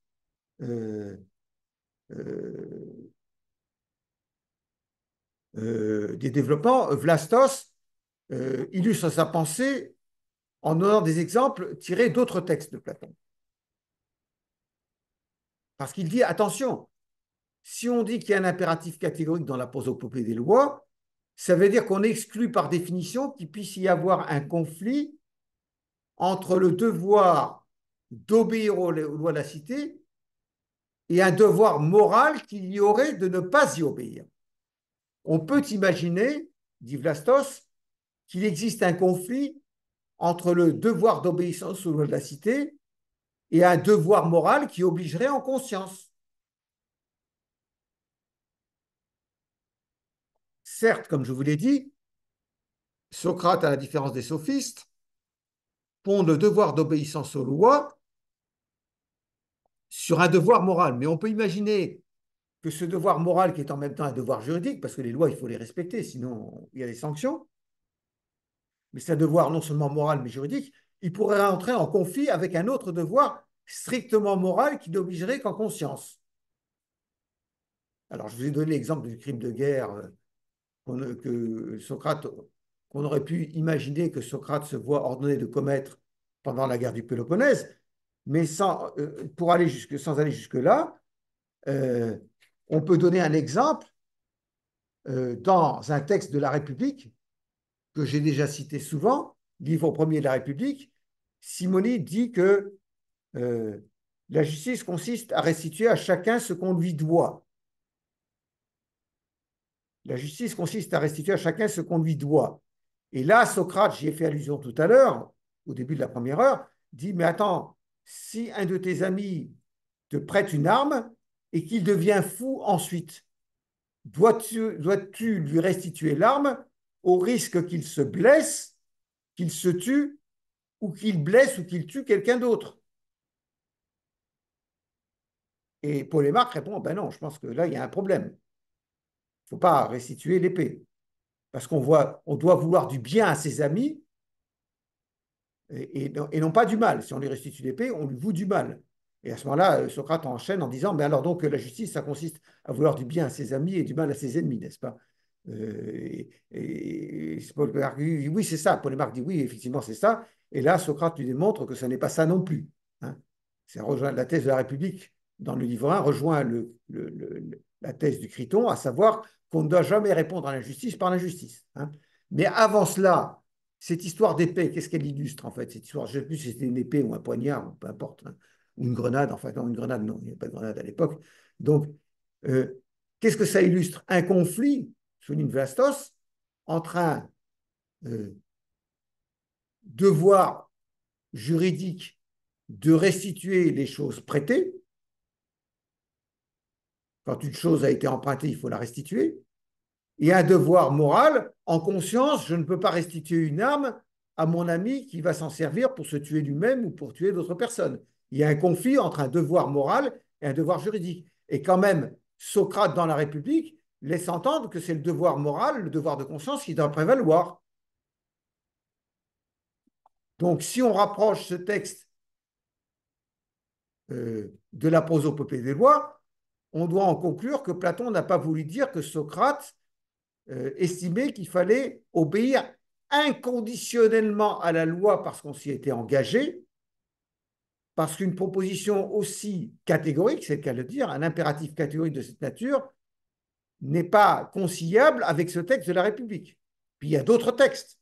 euh, euh, des développements, Vlastos illustre sa pensée en donnant des exemples tirés d'autres textes de Platon. Parce qu'il dit, attention, si on dit qu'il y a un impératif catégorique dans la prosopopée des lois, ça veut dire qu'on exclut par définition qu'il puisse y avoir un conflit entre le devoir d'obéir aux lois de la cité et un devoir moral qu'il y aurait de ne pas y obéir. On peut imaginer, dit Vlastos, qu'il existe un conflit entre le devoir d'obéissance aux lois de la cité et un devoir moral qui obligerait en conscience. Certes, comme je vous l'ai dit, Socrate, à la différence des sophistes, pond le devoir d'obéissance aux lois sur un devoir moral. Mais on peut imaginer que ce devoir moral, qui est en même temps un devoir juridique, parce que les lois, il faut les respecter, sinon il y a des sanctions, mais c'est un devoir non seulement moral, mais juridique, il pourrait entrer en conflit avec un autre devoir strictement moral qui n'obligerait qu'en conscience. Alors, je vous ai donné l'exemple du crime de guerre que Socrate, qu'on aurait pu imaginer que Socrate se voit ordonné de commettre pendant la guerre du Péloponnèse, mais sans aller jusque-là, euh, on peut donner un exemple dans un texte de la République que j'ai déjà cité souvent, livre premier de la République. Simonide dit que la justice consiste à restituer à chacun ce qu'on lui doit. La justice consiste à restituer à chacun ce qu'on lui doit. Et là, Socrate, j'y ai fait allusion tout à l'heure, au début de la première heure, dit, mais attends, si un de tes amis te prête une arme et qu'il devient fou ensuite, dois-tu lui restituer l'arme au risque qu'il se blesse, qu'il se tue, ou qu'il blesse ou qu'il tue quelqu'un d'autre? Et Polémarque répond, ben non, je pense que là, il y a un problème. Il ne faut pas restituer l'épée. Parce on doit vouloir du bien à ses amis et non pas du mal. Si on lui restitue l'épée, on lui voue du mal. Et à ce moment-là, Socrate enchaîne en disant, mais alors donc la justice, ça consiste à vouloir du bien à ses amis et du mal à ses ennemis, n'est-ce pas? Polémarque dit, oui, c'est ça. Polémarque dit, oui, effectivement, c'est ça. Et là, Socrate lui démontre que ce n'est pas ça non plus. Hein. C'est rejoindre la thèse de la République dans le livre 1, rejoint la thèse du Criton, à savoir qu'on ne doit jamais répondre à l'injustice par l'injustice. Hein. Mais avant cela, cette histoire d'épée, qu'est-ce qu'elle illustre en fait? Cette histoire, je ne sais plus si c'était une épée ou un poignard, peu importe, hein, ou une grenade, enfin non, une grenade, non, il n'y avait pas de grenade à l'époque. Donc, qu'est-ce que ça illustre? Un conflit, souligne Vlastos, entre un devoir juridique de restituer les choses prêtées. Quand une chose a été empruntée, il faut la restituer. Et un devoir moral, en conscience, je ne peux pas restituer une arme à mon ami qui va s'en servir pour se tuer lui-même ou pour tuer d'autres personnes. Il y a un conflit entre un devoir moral et un devoir juridique. Et quand même, Socrate dans la République laisse entendre que c'est le devoir moral, le devoir de conscience qui doit prévaloir. Donc, si on rapproche ce texte de la prosopopée des lois, on doit en conclure que Platon n'a pas voulu dire que Socrate estimait qu'il fallait obéir inconditionnellement à la loi parce qu'on s'y était engagé, parce qu'une proposition aussi catégorique, c'est le cas de le dire, un impératif catégorique de cette nature, n'est pas conciliable avec ce texte de la République. Puis il y a d'autres textes.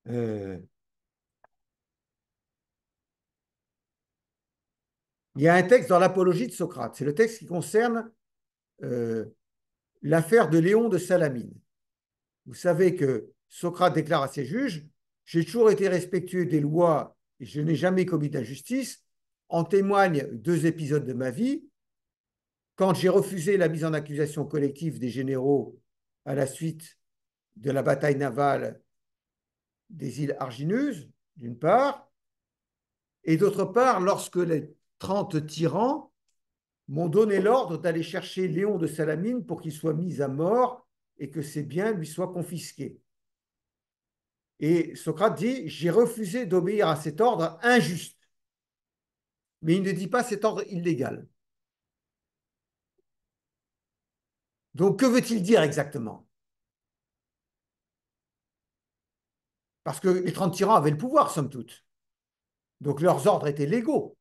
Il y a un texte dans l'Apologie de Socrate, c'est le texte qui concerne l'affaire de Léon de Salamine. Vous savez que Socrate déclare à ses juges, j'ai toujours été respectueux des lois et je n'ai jamais commis d'injustice. En témoignent deux épisodes de ma vie. quand j'ai refusé la mise en accusation collective des généraux à la suite de la bataille navale des îles Argineuses, d'une part, et d'autre part, lorsque les 30 tyrans m'ont donné l'ordre d'aller chercher Léon de Salamine pour qu'il soit mis à mort et que ses biens lui soient confisqués. Et Socrate dit, j'ai refusé d'obéir à cet ordre injuste. Mais il ne dit pas cet ordre illégal. Donc, que veut-il dire exactement? Parce que les 30 tyrans avaient le pouvoir, somme toute. Donc, leurs ordres étaient légaux.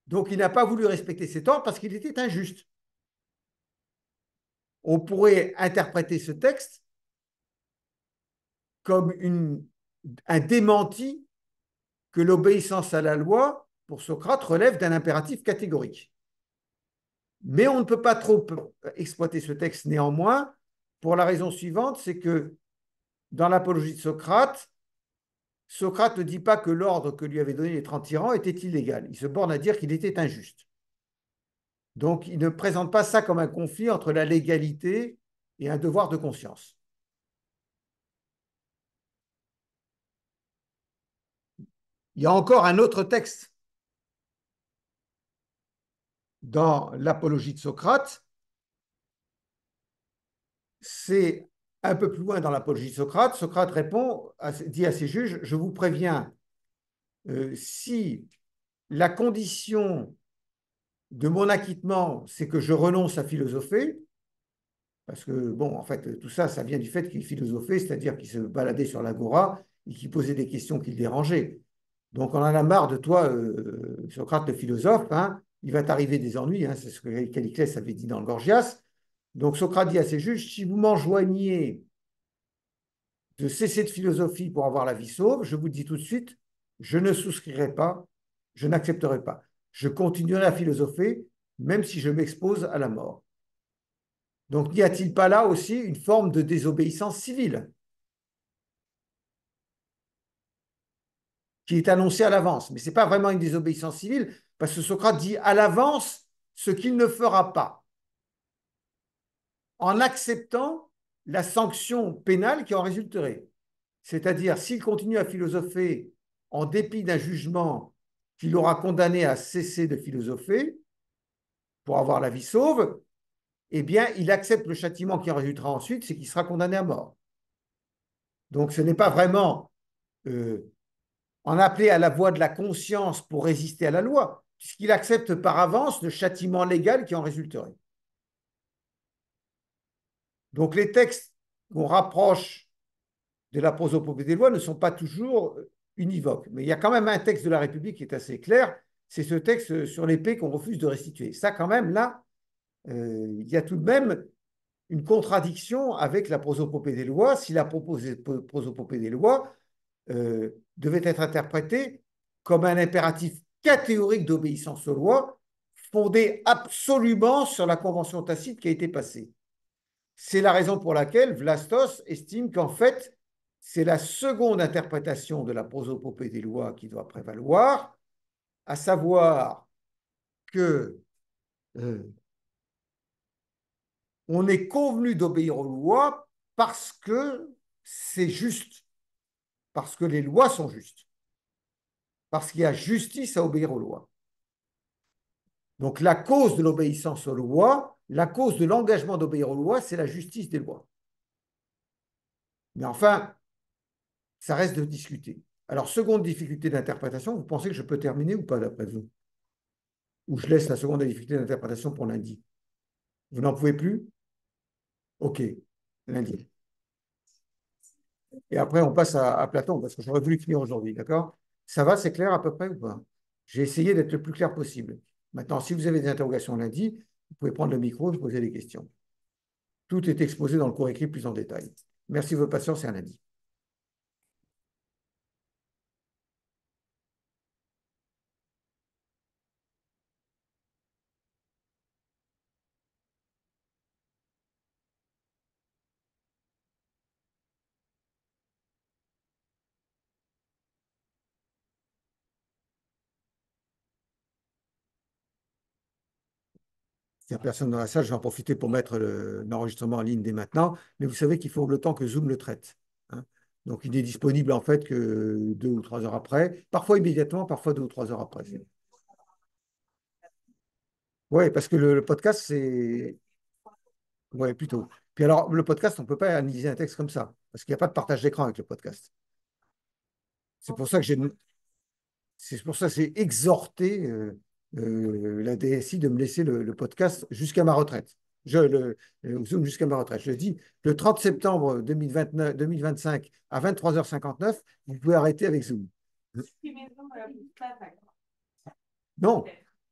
Donc, il n'a pas voulu respecter cet ordre parce qu'il était injuste. On pourrait interpréter ce texte comme un démenti que l'obéissance à la loi, pour Socrate, relève d'un impératif catégorique. Mais on ne peut pas trop exploiter ce texte néanmoins, pour la raison suivante, c'est que dans l'apologie de Socrate, Socrate ne dit pas que l'ordre que lui avaient donné les 30 tyrans était illégal. Il se borne à dire qu'il était injuste. Donc, il ne présente pas ça comme un conflit entre la légalité et un devoir de conscience. Il y a encore un autre texte dans l'apologie de Socrate. C'est un peu plus loin dans l'apologie de Socrate. Socrate répond, dit à ses juges, je vous préviens, si la condition de mon acquittement, c'est que je renonce à philosopher, parce que, bon, en fait, tout ça, ça vient du fait qu'il philosophait, c'est-à-dire qu'il se baladait sur l'agora et qu'il posait des questions qui le dérangeaient. Donc, on en a marre de toi, Socrate le philosophe, hein, il va t'arriver des ennuis, hein, c'est ce que Calliclès avait dit dans le Gorgias. Donc, Socrate dit à ses juges, si vous m'enjoignez de cesser de philosophie pour avoir la vie sauve, je vous dis tout de suite, je ne souscrirai pas, je n'accepterai pas. Je continuerai à philosopher, même si je m'expose à la mort. Donc, n'y a-t-il pas là aussi une forme de désobéissance civile qui est annoncée à l'avance? Mais ce n'est pas vraiment une désobéissance civile, parce que Socrate dit à l'avance ce qu'il ne fera pas, en acceptant la sanction pénale qui en résulterait. C'est-à-dire, s'il continue à philosopher en dépit d'un jugement qui l'aura condamné à cesser de philosopher pour avoir la vie sauve, eh bien, il accepte le châtiment qui en résultera ensuite, c'est qu'il sera condamné à mort. Donc, ce n'est pas vraiment en appeler à la voie de la conscience pour résister à la loi, puisqu'il accepte par avance le châtiment légal qui en résulterait. Donc, les textes qu'on rapproche de la prosopopée des lois ne sont pas toujours univoques. Mais il y a quand même un texte de la République qui est assez clair, c'est ce texte sur l'épée qu'on refuse de restituer. Ça, quand même, là, il y a tout de même une contradiction avec la prosopopée des lois. Si la prosopopée des lois devait être interprétée comme un impératif catégorique d'obéissance aux lois, fondé absolument sur la convention tacite qui a été passée. C'est la raison pour laquelle Vlastos estime qu'en fait, c'est la seconde interprétation de la prosopopée des lois qui doit prévaloir, à savoir que on est convenu d'obéir aux lois parce que c'est juste, parce que les lois sont justes, parce qu'il y a justice à obéir aux lois. Donc la cause de l'obéissance aux lois, la cause de l'engagement d'obéir aux lois, c'est la justice des lois. Mais enfin, ça reste de discuter. Alors, seconde difficulté d'interprétation, vous pensez que je peux terminer ou pas d'après vous? Ou je laisse la seconde difficulté d'interprétation pour lundi? Vous n'en pouvez plus? Ok, lundi. Et après, on passe à Platon, parce que j'aurais voulu finir aujourd'hui, d'accord? Ça va, c'est clair à peu près ou pas? J'ai essayé d'être le plus clair possible. Maintenant, si vous avez des interrogations lundi, vous pouvez prendre le micro et poser des questions. Tout est exposé dans le cours écrit plus en détail. Merci de votre patience et à lundi. S'il n'y a personne dans la salle, je vais en profiter pour mettre l'enregistrement en ligne dès maintenant. Mais vous savez qu'il faut le temps que Zoom le traite, hein. Donc, il est disponible en fait que 2 ou 3 heures après, parfois immédiatement, parfois 2 ou 3 heures après. Oui, parce que le podcast, c'est. Oui, plutôt. Puis alors, le podcast, on ne peut pas analyser un texte comme ça, parce qu'il n'y a pas de partage d'écran avec le podcast. C'est pour ça que c'est pour ça que j'ai exhorté la DSI de me laisser le podcast jusqu'à ma retraite. Zoom jusqu'à ma retraite. Je dis, le 30 septembre 2025 à 23h59, vous pouvez arrêter avec Zoom. Non,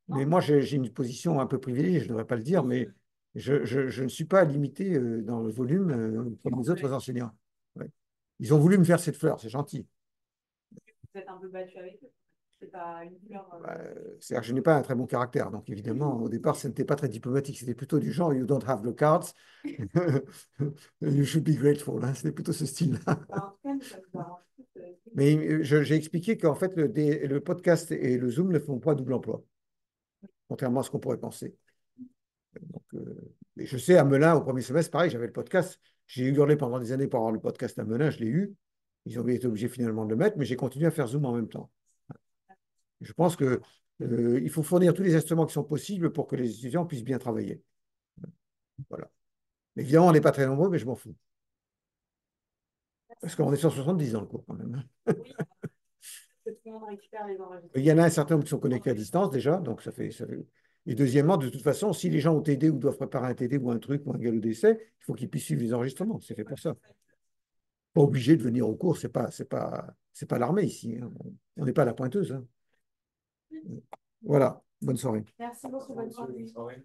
mais moi j'ai une position un peu privilégiée, je ne devrais pas le dire, mais je ne suis pas limité dans le volume comme les autres enseignants. Ouais. Ils ont voulu me faire cette fleur, c'est gentil. Vous êtes un peu battu avec eux. C'est pas une fleur. C'est-à-dire que je n'ai pas un très bon caractère, donc évidemment, au départ, ce n'était pas très diplomatique, c'était plutôt du genre You don't have the cards, you should be grateful, hein. C'était plutôt ce style-là. En tout cas, ça vous arrange tout. Mais j'ai expliqué qu'en fait, le podcast et le Zoom ne font pas double emploi, contrairement à ce qu'on pourrait penser. Donc, et je sais, à Melun, au premier semestre, pareil, j'avais le podcast. J'ai hurlé pendant des années pour avoir le podcast à Melun, je l'ai eu. Ils ont été obligés finalement de le mettre, mais j'ai continué à faire Zoom en même temps. Je pense que il faut fournir tous les instruments qui sont possibles pour que les étudiants puissent bien travailler. Voilà. Évidemment, on n'est pas très nombreux, mais je m'en fous. Parce qu'on est 170 dans le cours quand même, hein. Oui, que tout le monde récupère les Il enregistrements. y en a un certain nombre qui sont connectés à distance déjà, donc ça fait. Et deuxièmement, de toute façon, si les gens ont TD ou doivent préparer un TD ou un truc ou un galop d'essai, il faut qu'ils puissent suivre les enregistrements. C'est fait pour ça. Pas obligé de venir au cours, c'est pas l'armée ici, hein. On n'est pas à la pointeuse, hein. Voilà. Bonne soirée. Merci beaucoup. Bonne soirée.